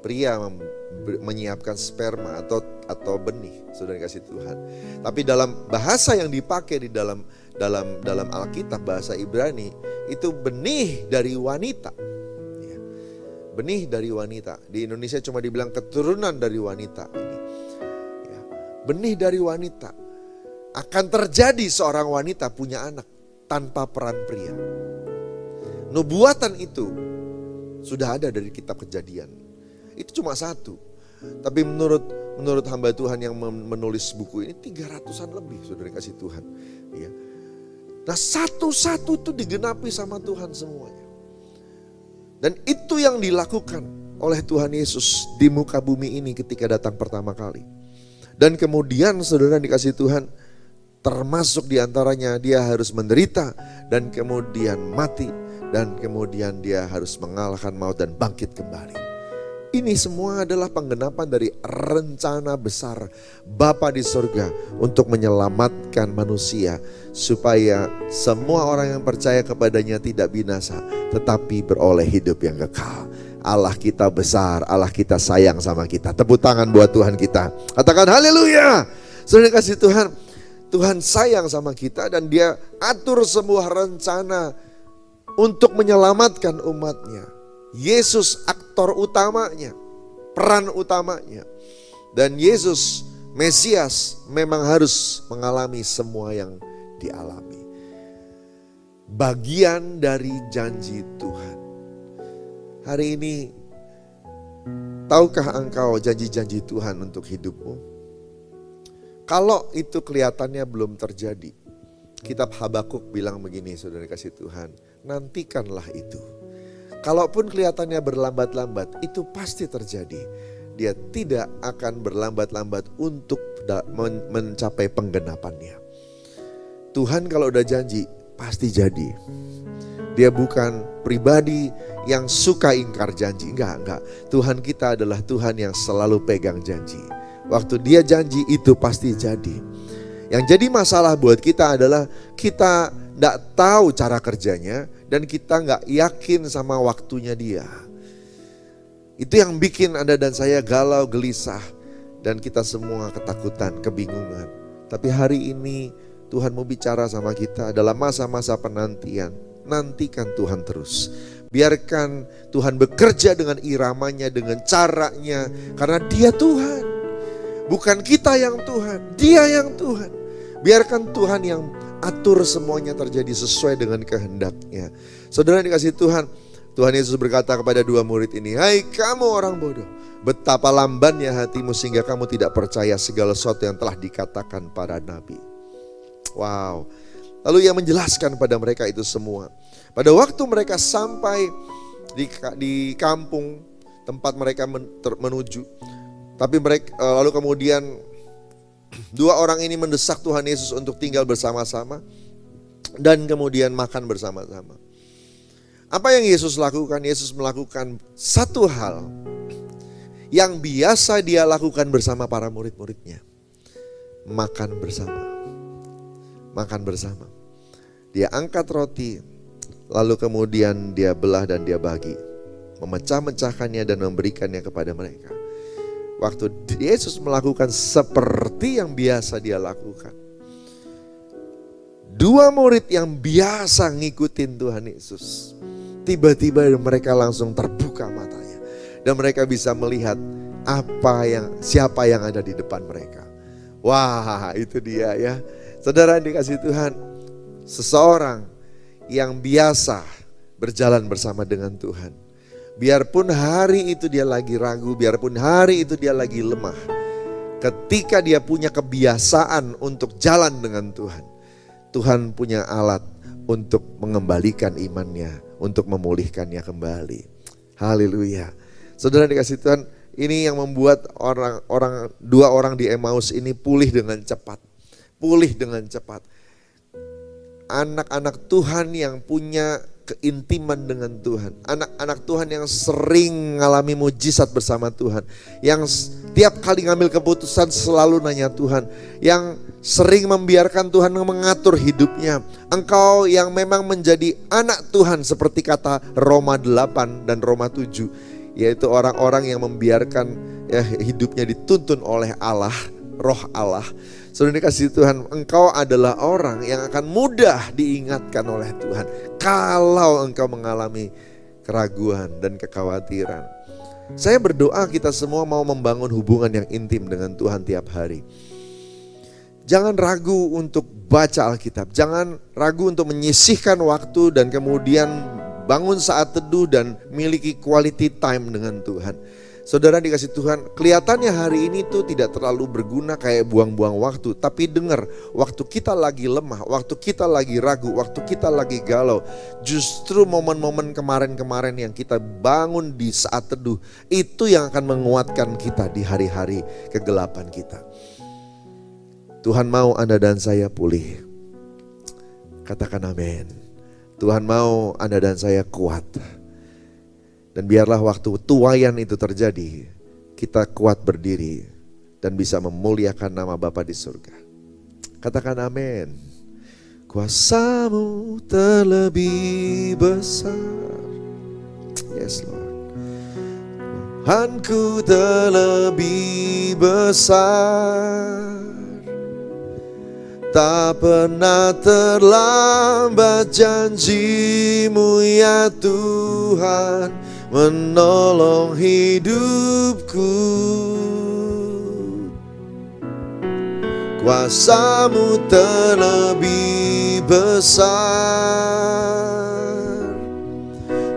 pria menyiapkan sperma atau benih, sudah dikasih Tuhan. Tapi dalam bahasa yang dipakai di dalam Alkitab, bahasa Ibrani, itu benih dari wanita. Ya. Benih dari wanita. Di Indonesia cuma dibilang keturunan dari wanita ini. Ya. Benih dari wanita. Akan terjadi seorang wanita punya anak tanpa peran pria. Nubuatan itu sudah ada dari kitab Kejadian. Itu cuma satu. Tapi menurut hamba Tuhan yang menulis buku ini 300-an lebih, sudah dikasih Tuhan. Ya. Nah, satu-satu itu digenapi sama Tuhan semuanya. Dan itu yang dilakukan oleh Tuhan Yesus di muka bumi ini ketika datang pertama kali. Dan kemudian saudara dikasih Tuhan, termasuk diantaranya dia harus menderita dan kemudian mati. Dan kemudian dia harus mengalahkan maut dan bangkit kembali. Ini semua adalah penggenapan dari rencana besar Bapa di surga untuk menyelamatkan manusia supaya semua orang yang percaya kepadanya tidak binasa tetapi beroleh hidup yang kekal. Allah kita besar, Allah kita sayang sama kita. Tepuk tangan buat Tuhan kita. Katakan haleluya. Saudara kasih Tuhan, Tuhan sayang sama kita dan dia atur sebuah rencana untuk menyelamatkan umatnya. Yesus aktor utamanya, peran utamanya. Dan Yesus Mesias memang harus mengalami semua yang dialami. Bagian dari janji Tuhan. Hari ini, tahukah engkau janji-janji Tuhan untuk hidupmu? Kalau itu kelihatannya belum terjadi, kitab Habakuk bilang begini, saudara kasih Tuhan, nantikanlah itu. Kalaupun kelihatannya berlambat-lambat, itu pasti terjadi. Dia tidak akan berlambat-lambat untuk mencapai penggenapannya. Tuhan kalau udah janji, pasti jadi. Dia bukan pribadi yang suka ingkar janji. Enggak. Tuhan kita adalah Tuhan yang selalu pegang janji. Waktu dia janji, itu pasti jadi. Yang jadi masalah buat kita adalah kita enggak tahu cara kerjanya. Dan kita gak yakin sama waktunya dia. Itu yang bikin Anda dan saya galau, gelisah. Dan kita semua ketakutan, kebingungan. Tapi hari ini Tuhan mau bicara sama kita dalam masa-masa penantian. Nantikan Tuhan terus. Biarkan Tuhan bekerja dengan iramanya, dengan caranya. Karena dia Tuhan. Bukan kita yang Tuhan, dia yang Tuhan. Biarkan Tuhan yang atur semuanya terjadi sesuai dengan kehendaknya. Saudara dikasih Tuhan, Tuhan Yesus berkata kepada dua murid ini, hai kamu orang bodoh, betapa lambannya hatimu sehingga kamu tidak percaya segala sesuatu yang telah dikatakan para nabi. Wow. Lalu ia menjelaskan pada mereka itu semua. Pada waktu mereka sampai di kampung tempat mereka menuju. Tapi mereka lalu kemudian dua orang ini mendesak Tuhan Yesus untuk tinggal bersama-sama dan kemudian makan bersama-sama. Apa yang Yesus lakukan? Yesus melakukan satu hal yang biasa dia lakukan bersama para murid-muridnya. Makan bersama. Makan bersama. Dia angkat roti, lalu kemudian dia belah dan dia bagi. Memecah-mecahkannya dan memberikannya kepada mereka. Waktu Yesus melakukan seperti yang biasa dia lakukan. Dua murid yang biasa ngikutin Tuhan Yesus, tiba-tiba mereka langsung terbuka matanya. Dan mereka bisa melihat siapa yang ada di depan mereka. Wah, itu dia ya. Saudara dikasih Tuhan, seseorang yang biasa berjalan bersama dengan Tuhan. Biarpun hari itu dia lagi ragu, biarpun hari itu dia lagi lemah. Ketika dia punya kebiasaan untuk jalan dengan Tuhan, Tuhan punya alat untuk mengembalikan imannya, untuk memulihkannya kembali. Haleluya. Saudara dikasih Tuhan, ini yang membuat dua orang di Emmaus ini pulih dengan cepat. Pulih dengan cepat. Anak-anak Tuhan yang punya keintiman dengan Tuhan. Anak-anak Tuhan yang sering mengalami mujizat bersama Tuhan. Yang tiap kali ngambil keputusan selalu nanya Tuhan. Yang sering membiarkan Tuhan mengatur hidupnya. Engkau yang memang menjadi anak Tuhan seperti kata Roma 8 dan Roma 7. Yaitu orang-orang yang membiarkan hidupnya dituntun oleh Allah, Roh Allah. Saudara dikasih Tuhan, engkau adalah orang yang akan mudah diingatkan oleh Tuhan kalau engkau mengalami keraguan dan kekhawatiran. Saya berdoa kita semua mau membangun hubungan yang intim dengan Tuhan tiap hari. Jangan ragu untuk baca Alkitab, jangan ragu untuk menyisihkan waktu dan kemudian bangun saat teduh dan miliki quality time dengan Tuhan. Saudara dikasih Tuhan, kelihatannya hari ini tuh tidak terlalu berguna kayak buang-buang waktu. Tapi dengar, waktu kita lagi lemah, waktu kita lagi ragu, waktu kita lagi galau, justru momen-momen kemarin-kemarin yang kita bangun di saat teduh, itu yang akan menguatkan kita di hari-hari kegelapan kita. Tuhan mau Anda dan saya pulih. Katakan amin. Tuhan mau Anda dan saya kuat. Dan biarlah waktu tuaian itu terjadi, kita kuat berdiri dan bisa memuliakan nama Bapa di surga. Katakan amin. Kuasa-Mu terlebih besar. Yes Lord. Tuhanku terlebih besar. Tak pernah terlambat janji-Mu ya Tuhan, menolong hidupku. Kuasa-Mu terlebih besar.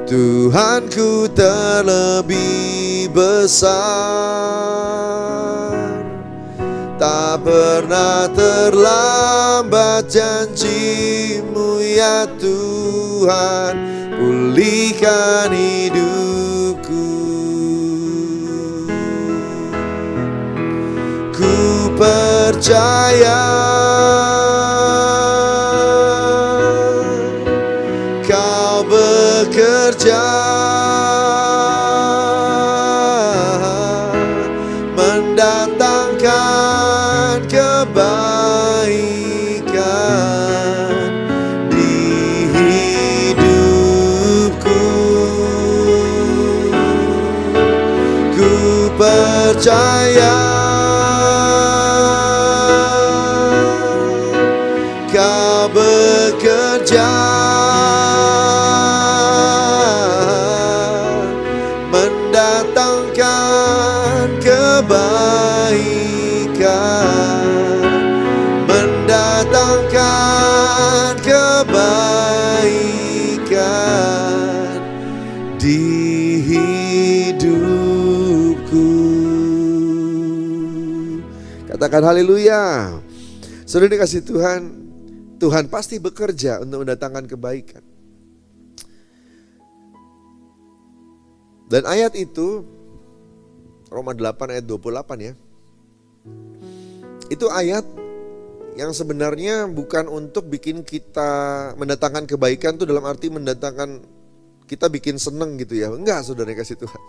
Tuhanku terlebih besar. Tak pernah terlambat janji-Mu ya Tuhan, pulihkan hidupku. Ku percaya Kau bekerja mendatangkan kebaikan di hidupku. Ku percaya Kau bekerja mendatangkan kebaikan, mendatangkan kebaikan di hidupku. Katakan haleluya. Saudara dikasih Tuhan, Tuhan pasti bekerja untuk mendatangkan kebaikan. Dan ayat itu, Roma 8 ayat 28 ya. Itu ayat yang sebenarnya bukan untuk bikin kita mendatangkan kebaikan tuh dalam arti mendatangkan kita bikin seneng gitu ya. Enggak, saudara kasih Tuhan.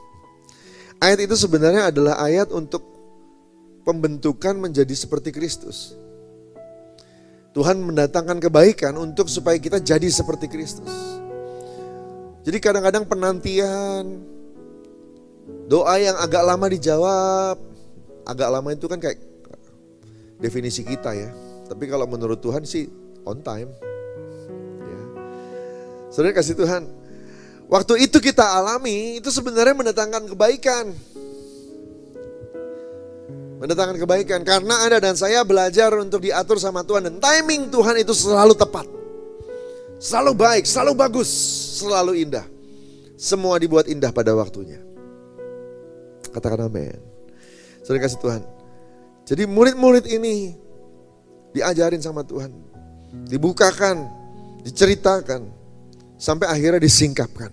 Ayat itu sebenarnya adalah ayat untuk pembentukan menjadi seperti Kristus. Tuhan mendatangkan kebaikan untuk supaya kita jadi seperti Kristus. Jadi kadang-kadang penantian, doa yang agak lama dijawab. Agak lama itu kan kayak definisi kita ya. Tapi kalau menurut Tuhan sih on time ya. Saudara kasih Tuhan, waktu itu kita alami itu sebenarnya mendatangkan kebaikan. Mendatangkan kebaikan karena Anda dan saya belajar untuk diatur sama Tuhan. Dan timing Tuhan itu selalu tepat, selalu baik, selalu bagus, selalu indah. Semua dibuat indah pada waktunya. Katakan amin. Saudara kasih Tuhan. Jadi murid-murid ini diajarin sama Tuhan, dibukakan, diceritakan, sampai akhirnya disingkapkan.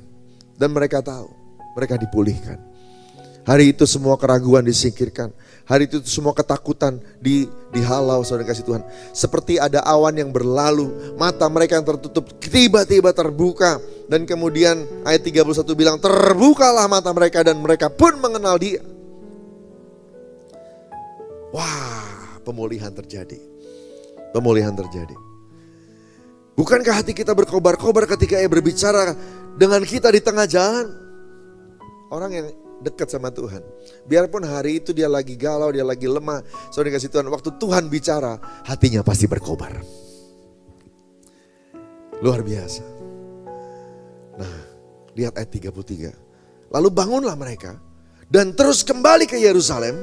Dan mereka tahu, mereka dipulihkan. Hari itu semua keraguan disingkirkan. Hari itu semua ketakutan dihalau, saudara kasih Tuhan. Seperti ada awan yang berlalu, mata mereka yang tertutup tiba-tiba terbuka. Dan kemudian ayat 31 bilang, terbukalah mata mereka dan mereka pun mengenal Dia. Wah, pemulihan terjadi. Pemulihan terjadi. Bukankah hati kita berkobar-kobar ketika Ia berbicara dengan kita di tengah jalan? Orang yang dekat sama Tuhan, biarpun hari itu dia lagi galau, dia lagi lemah, saudara kasih Tuhan, waktu Tuhan bicara, hatinya pasti berkobar. Luar biasa. Nah, lihat ayat 33. Lalu bangunlah mereka dan terus kembali ke Yerusalem,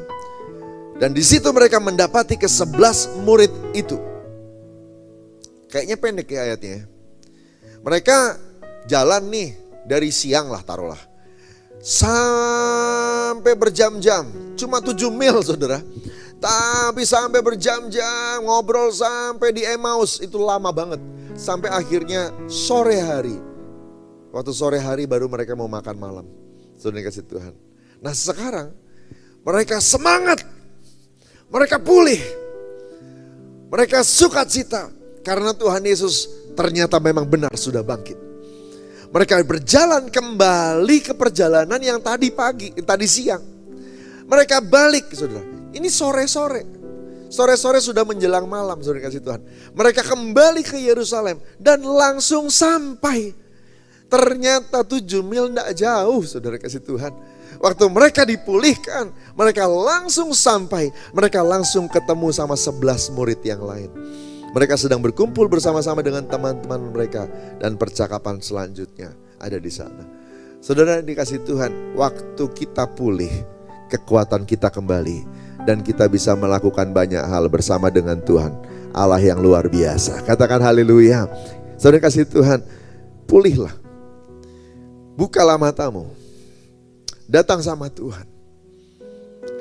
dan di situ mereka mendapati ke-11 murid itu. Kayaknya pendek ya ayatnya. Mereka jalan nih dari siang lah taruhlah, sampai berjam-jam, cuma 7 mil saudara. Tapi sampai berjam-jam, ngobrol sampai di Emmaus, itu lama banget. Sampai akhirnya sore hari. Waktu sore hari baru mereka mau makan malam. Saudara kasih Tuhan. Nah sekarang mereka semangat, mereka pulih, mereka sukacita. Karena Tuhan Yesus ternyata memang benar sudah bangkit. Mereka berjalan kembali ke perjalanan yang tadi pagi, tadi siang. Mereka balik, saudara. Ini sore-sore. Sore-sore sudah menjelang malam, saudara kasih Tuhan. Mereka kembali ke Yerusalem dan langsung sampai. Ternyata 7 mil tidak jauh, saudara kasih Tuhan. Waktu mereka dipulihkan, mereka langsung sampai. Mereka langsung ketemu sama 11 murid yang lain. Mereka sedang berkumpul bersama-sama dengan teman-teman mereka. Dan percakapan selanjutnya ada di sana. Saudara dikasih Tuhan, waktu kita pulih, kekuatan kita kembali. Dan kita bisa melakukan banyak hal bersama dengan Tuhan. Allah yang luar biasa. Katakan haleluya. Saudara kasih Tuhan, pulihlah. Bukalah matamu. Datang sama Tuhan.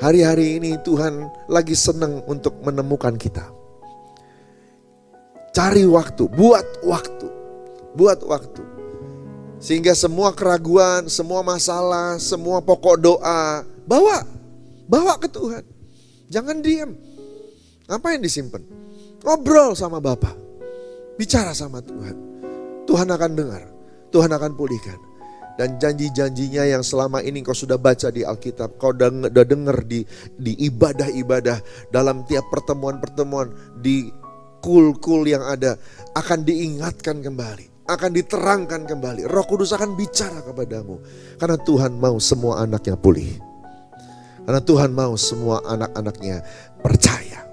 Hari-hari ini Tuhan lagi senang untuk menemukan kita. Cari waktu, buat waktu. Sehingga semua keraguan, semua masalah, semua pokok doa, bawa ke Tuhan. Jangan diam. Apa yang disimpan? Ngobrol sama Bapa. Bicara sama Tuhan. Tuhan akan dengar, Tuhan akan pulihkan. Dan janji-janjinya yang selama ini kau sudah baca di Alkitab, kau udah dengar di ibadah-ibadah, dalam tiap pertemuan-pertemuan, di kul-kul yang ada, akan diingatkan kembali, akan diterangkan kembali. Roh Kudus akan bicara kepadamu. Karena Tuhan mau semua anaknya pulih. Karena Tuhan mau semua anak-anaknya percaya.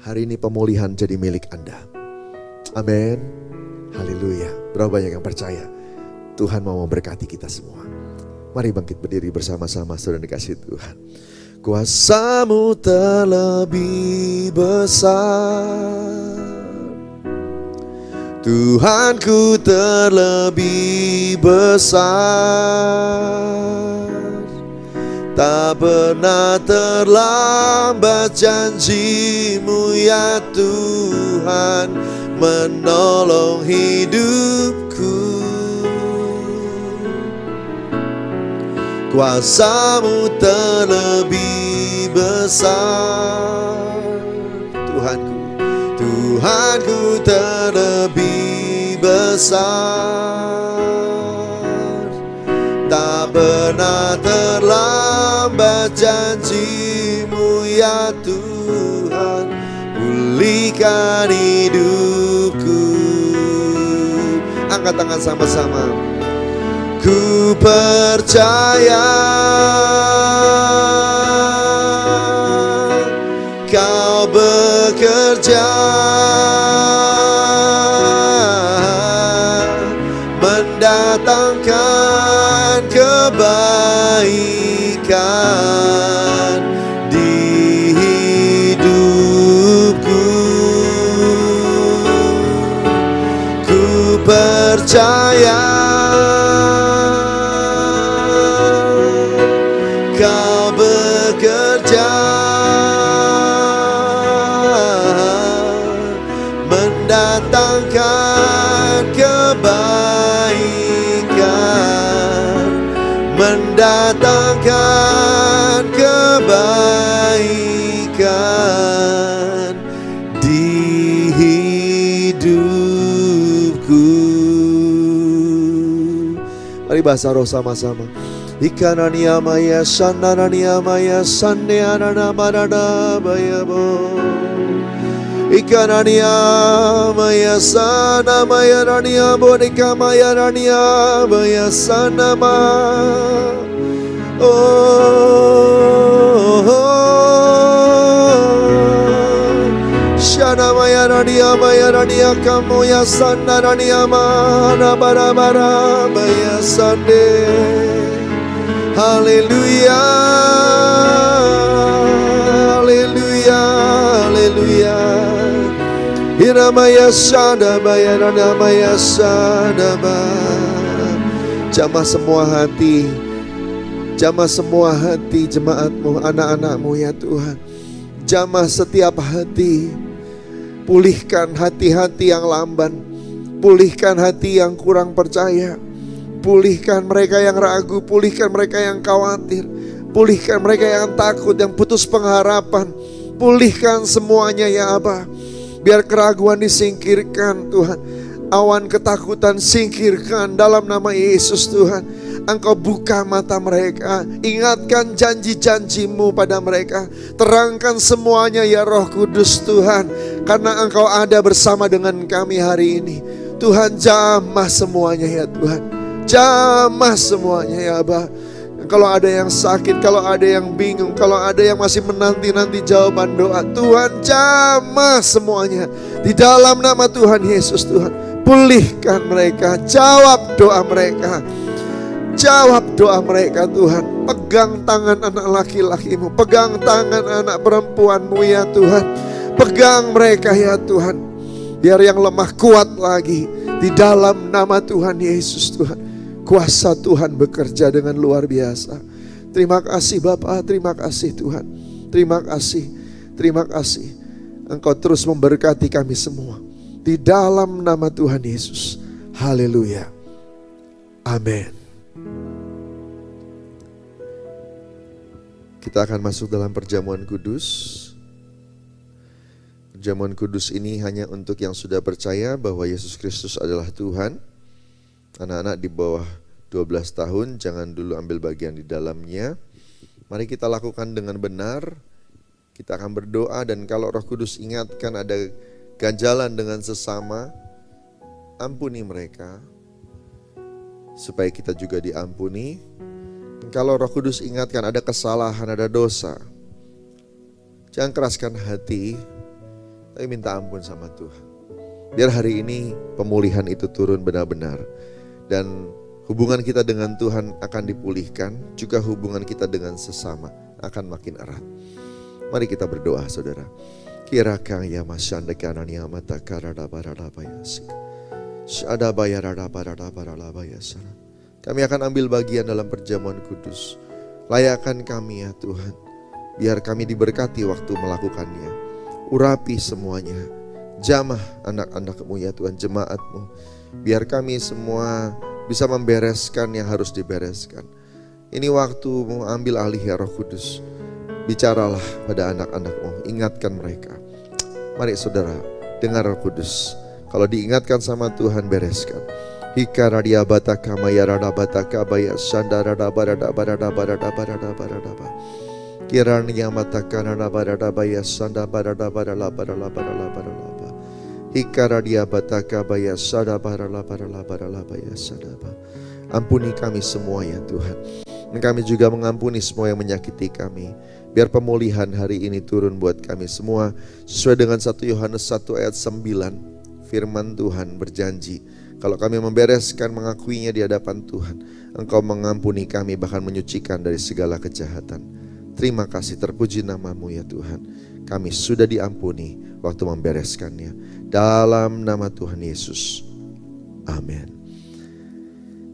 Hari ini pemulihan jadi milik Anda. Amin. Haleluya. Berapa banyak yang percaya? Tuhan mau memberkati kita semua. Mari bangkit berdiri bersama-sama, saudara dikasih Tuhan. Kuasa-Mu terlebih besar, Tuhanku terlebih besar. Tak pernah terlambat janji-Mu ya Tuhan, menolong hidupku. kuasa-Mu terlebih besar. Tuhanku terlebih besar. Tak pernah terlambat janji-Mu ya Tuhan, pulihkan hidupku. Angkat tangan sama-sama. Ku percaya Kau bekerja mendatangkan kebaikan di hidupku. Ku percaya Kau bekerja mendatangkan kebaikan, mendatangkan kebaikan di hidupku. Mari bahasa roh sama-sama. Ikanania maya sandarania maya sandeana marada bayabo. Ikanania maya sana maya rania bonika maya rania maya sana ma. Oh, shana maya rania kamu ya sana rania mana bara bara maya sande. Haleluya, haleluya, haleluya. Hiramaya sadabaya radamaya sadaba. Jamah semua hati, jamah semua hati jemaat-Mu, anak-anak-Mu ya Tuhan. Jamah setiap hati. Pulihkan hati-hati yang lamban, pulihkan hati yang kurang percaya, pulihkan mereka yang ragu, pulihkan mereka yang khawatir, pulihkan mereka yang takut, yang putus pengharapan. Pulihkan semuanya ya Aba. Biar keraguan disingkirkan Tuhan, awan ketakutan singkirkan dalam nama Yesus Tuhan. Engkau buka mata mereka, ingatkan janji-janji-Mu pada mereka. Terangkan semuanya ya Roh Kudus Tuhan, karena Engkau ada bersama dengan kami hari ini. Tuhan jamah semuanya ya Tuhan, jamah semuanya ya Aba. Kalau ada yang sakit, kalau ada yang bingung, kalau ada yang masih menanti-nanti jawaban doa, Tuhan jamah semuanya di dalam nama Tuhan Yesus Tuhan. Pulihkan mereka, jawab doa mereka, jawab doa mereka Tuhan. Pegang tangan anak laki-laki-Mu, pegang tangan anak perempuan-Mu ya Tuhan. Pegang mereka ya Tuhan, biar yang lemah kuat lagi di dalam nama Tuhan Yesus Tuhan. Kuasa Tuhan bekerja dengan luar biasa. Terima kasih Bapa, terima kasih Tuhan. Terima kasih, terima kasih. Engkau terus memberkati kami semua di dalam nama Tuhan Yesus. Haleluya. Amin. Kita akan masuk dalam perjamuan kudus. Perjamuan kudus ini hanya untuk yang sudah percaya bahwa Yesus Kristus adalah Tuhan. Anak-anak di bawah 12 tahun jangan dulu ambil bagian di dalamnya. Mari kita lakukan dengan benar. Kita akan berdoa, dan kalau Roh Kudus ingatkan ada ganjalan dengan sesama, ampuni mereka supaya kita juga diampuni. Kalau Roh Kudus ingatkan ada kesalahan, ada dosa, jangan keraskan hati, tapi minta ampun sama Tuhan. Biar hari ini pemulihan itu turun benar-benar, dan hubungan kita dengan Tuhan akan dipulihkan, juga hubungan kita dengan sesama akan makin erat. Mari kita berdoa saudara. Kira-kang ya masyanda kanania mata karada barada bayasi. Syada bayarada barada barada bayasara. Kami akan ambil bagian dalam perjamuan kudus. Layakan kami ya Tuhan, biar kami diberkati waktu melakukannya. Urapi semuanya, jamah anak-anak-Mu ya Tuhan, jemaat-Mu. Biar kami semua bisa membereskan yang harus dibereskan. Ini waktu-Mu, ambil alih ya Roh Kudus. Bicaralah pada anak-anak-Mu, ingatkan mereka. Mari saudara, dengar Roh Kudus. Kalau diingatkan sama Tuhan, bereskan. Hika radia bataka maya rada bataka baya sanda rada barada barada barada barada barada. Kiranya mataka rada barada baya sanda barada barada barada barada barada. Hika radia bataka baya sanda barada barada barada baya sanda. Ampuni kami semua ya Tuhan. Dan kami juga mengampuni semua yang menyakiti kami. Biar pemulihan hari ini turun buat kami semua. Sesuai dengan 1 Yohanes 1 ayat 9. Firman Tuhan berjanji, kalau kami membereskan mengakuinya di hadapan Tuhan, Engkau mengampuni kami, bahkan menyucikan dari segala kejahatan. Terima kasih, terpuji nama-Mu ya Tuhan. Kami sudah diampuni waktu membereskannya. Dalam nama Tuhan Yesus. Amin.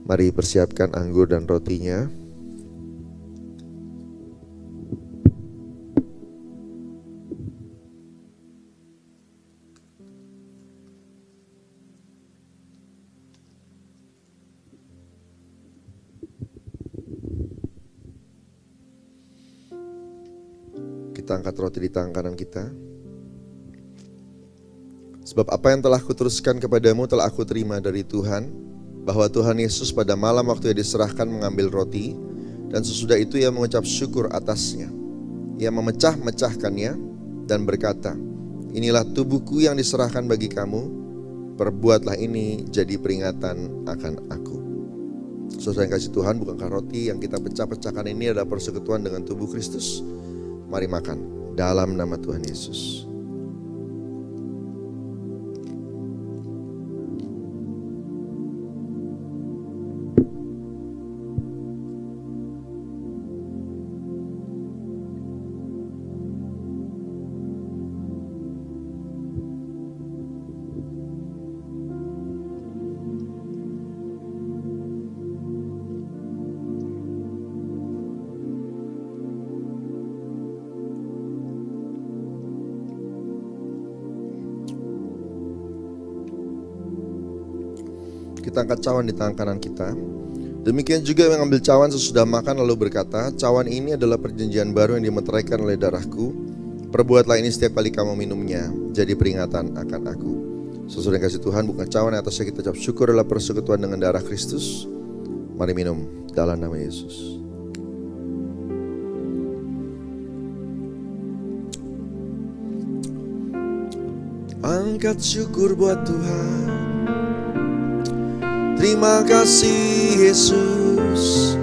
Mari persiapkan anggur dan rotinya. Kita angkat roti di tangan kanan kita. Sebab apa yang telah kuteruskan kepadamu telah aku terima dari Tuhan, bahwa Tuhan Yesus pada malam waktu Ia diserahkan mengambil roti, dan sesudah itu Ia mengucap syukur atasnya. Ia memecah-mecahkannya dan berkata, inilah tubuhku yang diserahkan bagi kamu, perbuatlah ini jadi peringatan akan aku. Saudara yang kasih Tuhan, bukankah roti yang kita pecah-pecahkan ini adalah persekutuan dengan tubuh Kristus? Mari makan dalam nama Tuhan Yesus. Kita angkat cawan di tangan kanan kita. Demikian juga yang mengambil cawan sesudah makan lalu berkata, cawan ini adalah perjanjian baru yang dimeteraikan oleh darahku. Perbuatlah ini setiap kali kamu minumnya, jadi peringatan akan aku. Saudara yang kasih Tuhan, bukan cawan yang atasnya kita ucap syukur adalah persekutuan dengan darah Kristus. Mari minum dalam nama Yesus. Angkat syukur buat Tuhan. Terima kasih Yesus,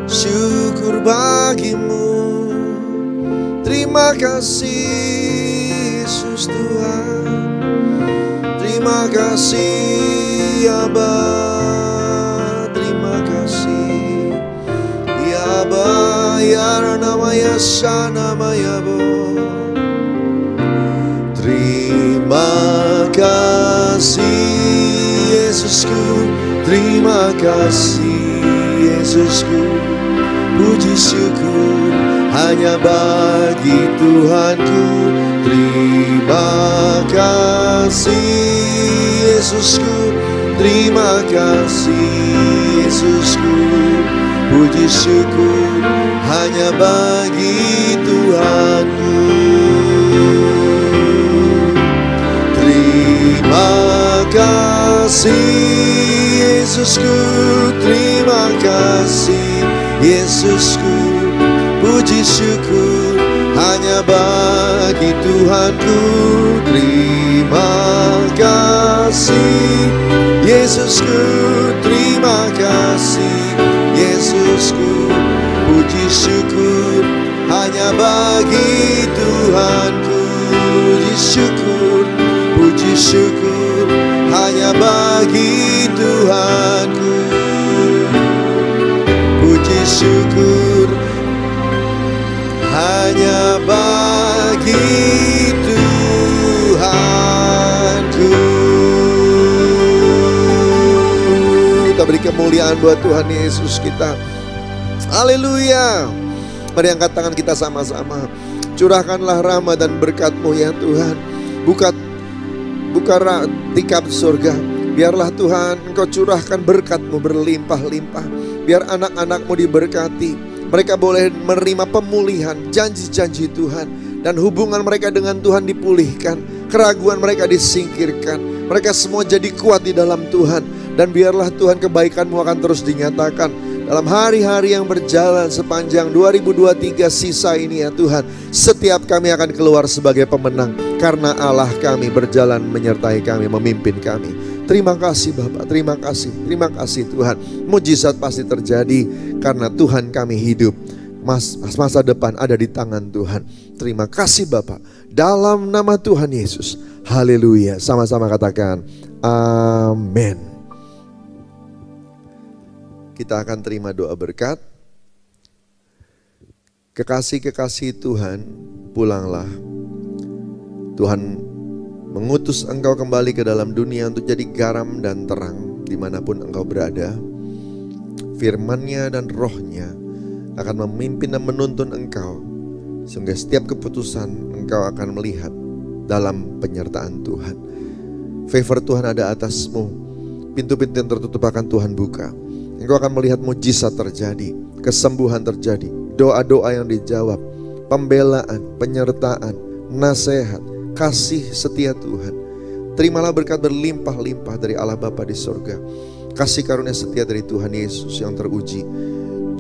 syukur bagimu. Terima kasih Yesus Tuhan. Terima kasih Aba. Terima kasih ya Aba ya nama ya sana ya Bo. Terima kasih Yesusku, terima kasih Yesusku. Puji syukur hanya bagi Tuhanku. Terima kasih Yesusku, terima kasih Yesusku. Puji syukur hanya bagi Tuhanku. Terima kasih Yesusku, terima kasih Yesusku. Puji syukur hanya bagi Tuhanku. Terima kasih Yesusku, terima kasih Yesusku. Puji syukur hanya bagi Tuhanku. Puji syukur, puji syukur hanya bagi Tuhanku. Puji syukur hanya bagi Tuhanku. Kita beri kemuliaan buat Tuhan Yesus kita. Haleluya. Mari angkat tangan kita sama-sama. Curahkanlah rahmat dan berkat-Mu ya Tuhan. Buka tikap surga. Biarlah Tuhan Engkau curahkan berkat-Mu berlimpah-limpah. Biar anak-anak-Mu diberkati. Mereka boleh menerima pemulihan, janji-janji Tuhan. Dan hubungan mereka dengan Tuhan dipulihkan. Keraguan mereka disingkirkan. Mereka semua jadi kuat di dalam Tuhan. Dan biarlah Tuhan kebaikan-Mu akan terus dinyatakan dalam hari-hari yang berjalan sepanjang 2023 sisa ini ya Tuhan. Setiap kami akan keluar sebagai pemenang. Karena Allah kami berjalan menyertai kami, memimpin kami. Terima kasih Bapak, terima kasih Tuhan. Mujizat pasti terjadi karena Tuhan kami hidup. Masa depan ada di tangan Tuhan. Terima kasih Bapak. Dalam nama Tuhan Yesus. Haleluya. Sama-sama katakan amin. Kita akan terima doa berkat. Kekasih-kekasih Tuhan, pulanglah. Tuhan mengutus engkau kembali ke dalam dunia untuk jadi garam dan terang dimanapun engkau berada. Firman-Nya dan Roh-Nya akan memimpin dan menuntun engkau, sehingga setiap keputusan engkau akan melihat dalam penyertaan Tuhan. Favor Tuhan ada atasmu. Pintu-pintu yang tertutup akan Tuhan buka. Engkau akan melihat mujizat terjadi, kesembuhan terjadi, doa-doa yang dijawab, pembelaan, penyertaan, nasihat, kasih setia Tuhan. Terimalah berkat berlimpah-limpah dari Allah Bapa di sorga. Kasih karunia setia dari Tuhan Yesus yang teruji.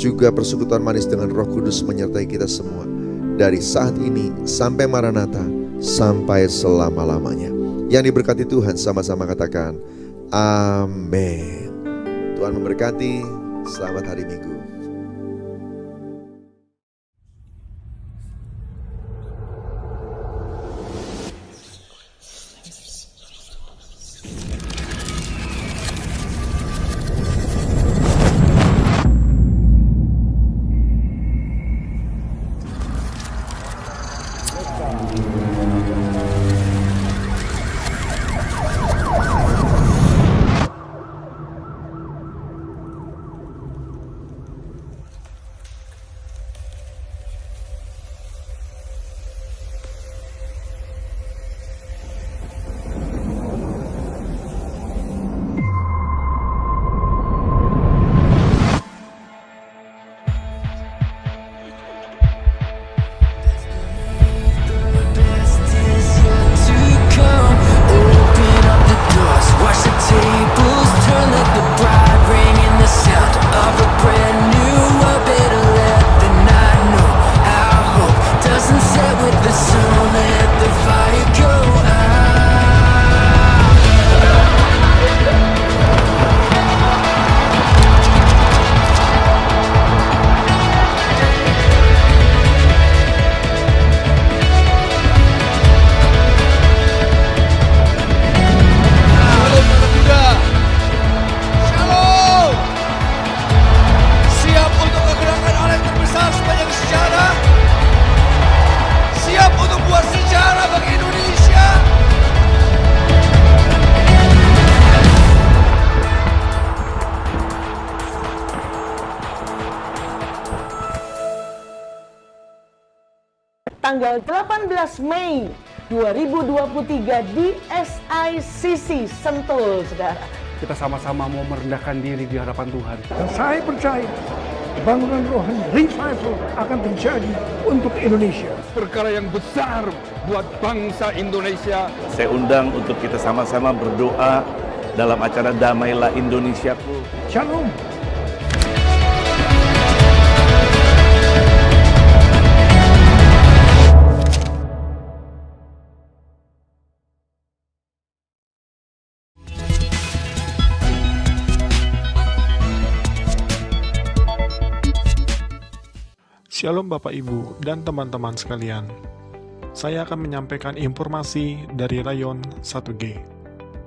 Juga persekutuan manis dengan Roh Kudus menyertai kita semua. Dari saat ini sampai Maranatha, sampai selama-lamanya. Yang diberkati Tuhan sama-sama katakan amin. Tuhan memberkati. Selamat hari Minggu. Tanggal 18 Mei 2023 di SICC Sentul, saudara. Kita sama-sama mau merendahkan diri di hadapan Tuhan. Dan saya percaya bangunan rohani revival akan terjadi untuk Indonesia. Perkara yang besar buat bangsa Indonesia. Saya undang untuk kita sama-sama berdoa dalam acara Damailah Indonesiaku. Shalom. Shalom Bapak Ibu dan teman-teman sekalian. Saya akan menyampaikan informasi dari Rayon 1G.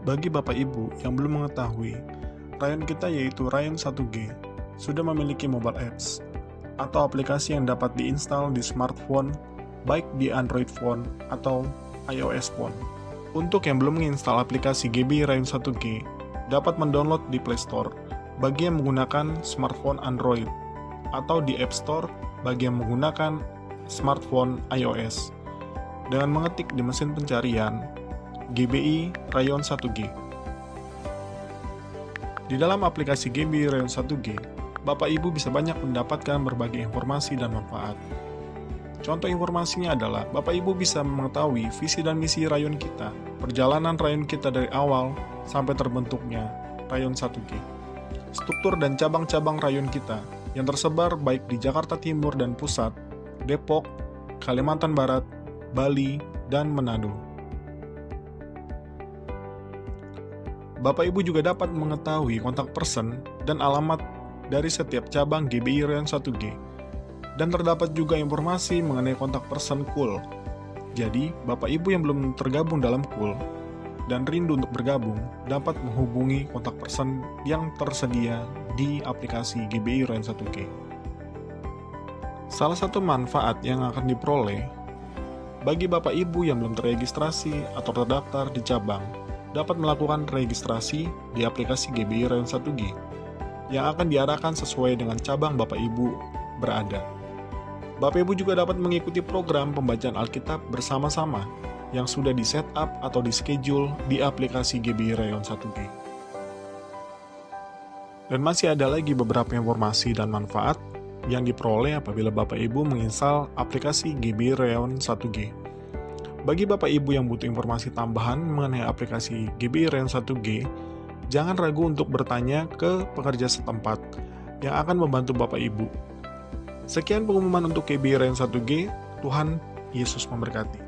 Bagi Bapak Ibu yang belum mengetahui, Rayon kita yaitu Rayon 1G sudah memiliki mobile apps atau aplikasi yang dapat diinstal di smartphone, baik di Android phone atau iOS phone. Untuk yang belum menginstal aplikasi GB Rayon 1G, dapat mendownload di Play Store bagi yang menggunakan smartphone Android atau di App Store bagi yang menggunakan smartphone iOS dengan mengetik di mesin pencarian GBI Rayon 1G. Di dalam aplikasi GBI Rayon 1G, Bapak Ibu bisa banyak mendapatkan berbagai informasi dan manfaat. Contoh informasinya adalah Bapak Ibu bisa mengetahui visi dan misi rayon kita, perjalanan rayon kita dari awal sampai terbentuknya Rayon 1G, struktur dan cabang-cabang rayon kita yang tersebar baik di Jakarta Timur dan Pusat, Depok, Kalimantan Barat, Bali, dan Manado. Bapak Ibu juga dapat mengetahui kontak person dan alamat dari setiap cabang GBI Rayon 1G. Dan terdapat juga informasi mengenai kontak person KUL. Jadi, Bapak Ibu yang belum tergabung dalam KUL dan rindu untuk bergabung dapat menghubungi kontak person yang tersedia di aplikasi GBI Rayon 1G. Salah satu manfaat yang akan diperoleh bagi Bapak Ibu yang belum terregistrasi atau terdaftar di cabang dapat melakukan registrasi di aplikasi GBI Rayon 1G yang akan diarahkan sesuai dengan cabang Bapak Ibu berada. Bapak Ibu juga dapat mengikuti program pembacaan Alkitab bersama-sama yang sudah di-set up atau di-schedule di aplikasi GBI Rayon 1G. Dan masih ada lagi beberapa informasi dan manfaat yang diperoleh apabila Bapak Ibu menginstal aplikasi GBI Rayon 1G. Bagi Bapak Ibu yang butuh informasi tambahan mengenai aplikasi GBI Rayon 1G, jangan ragu untuk bertanya ke pekerja setempat yang akan membantu Bapak Ibu. Sekian pengumuman untuk GBI Rayon 1G, Tuhan Yesus memberkati.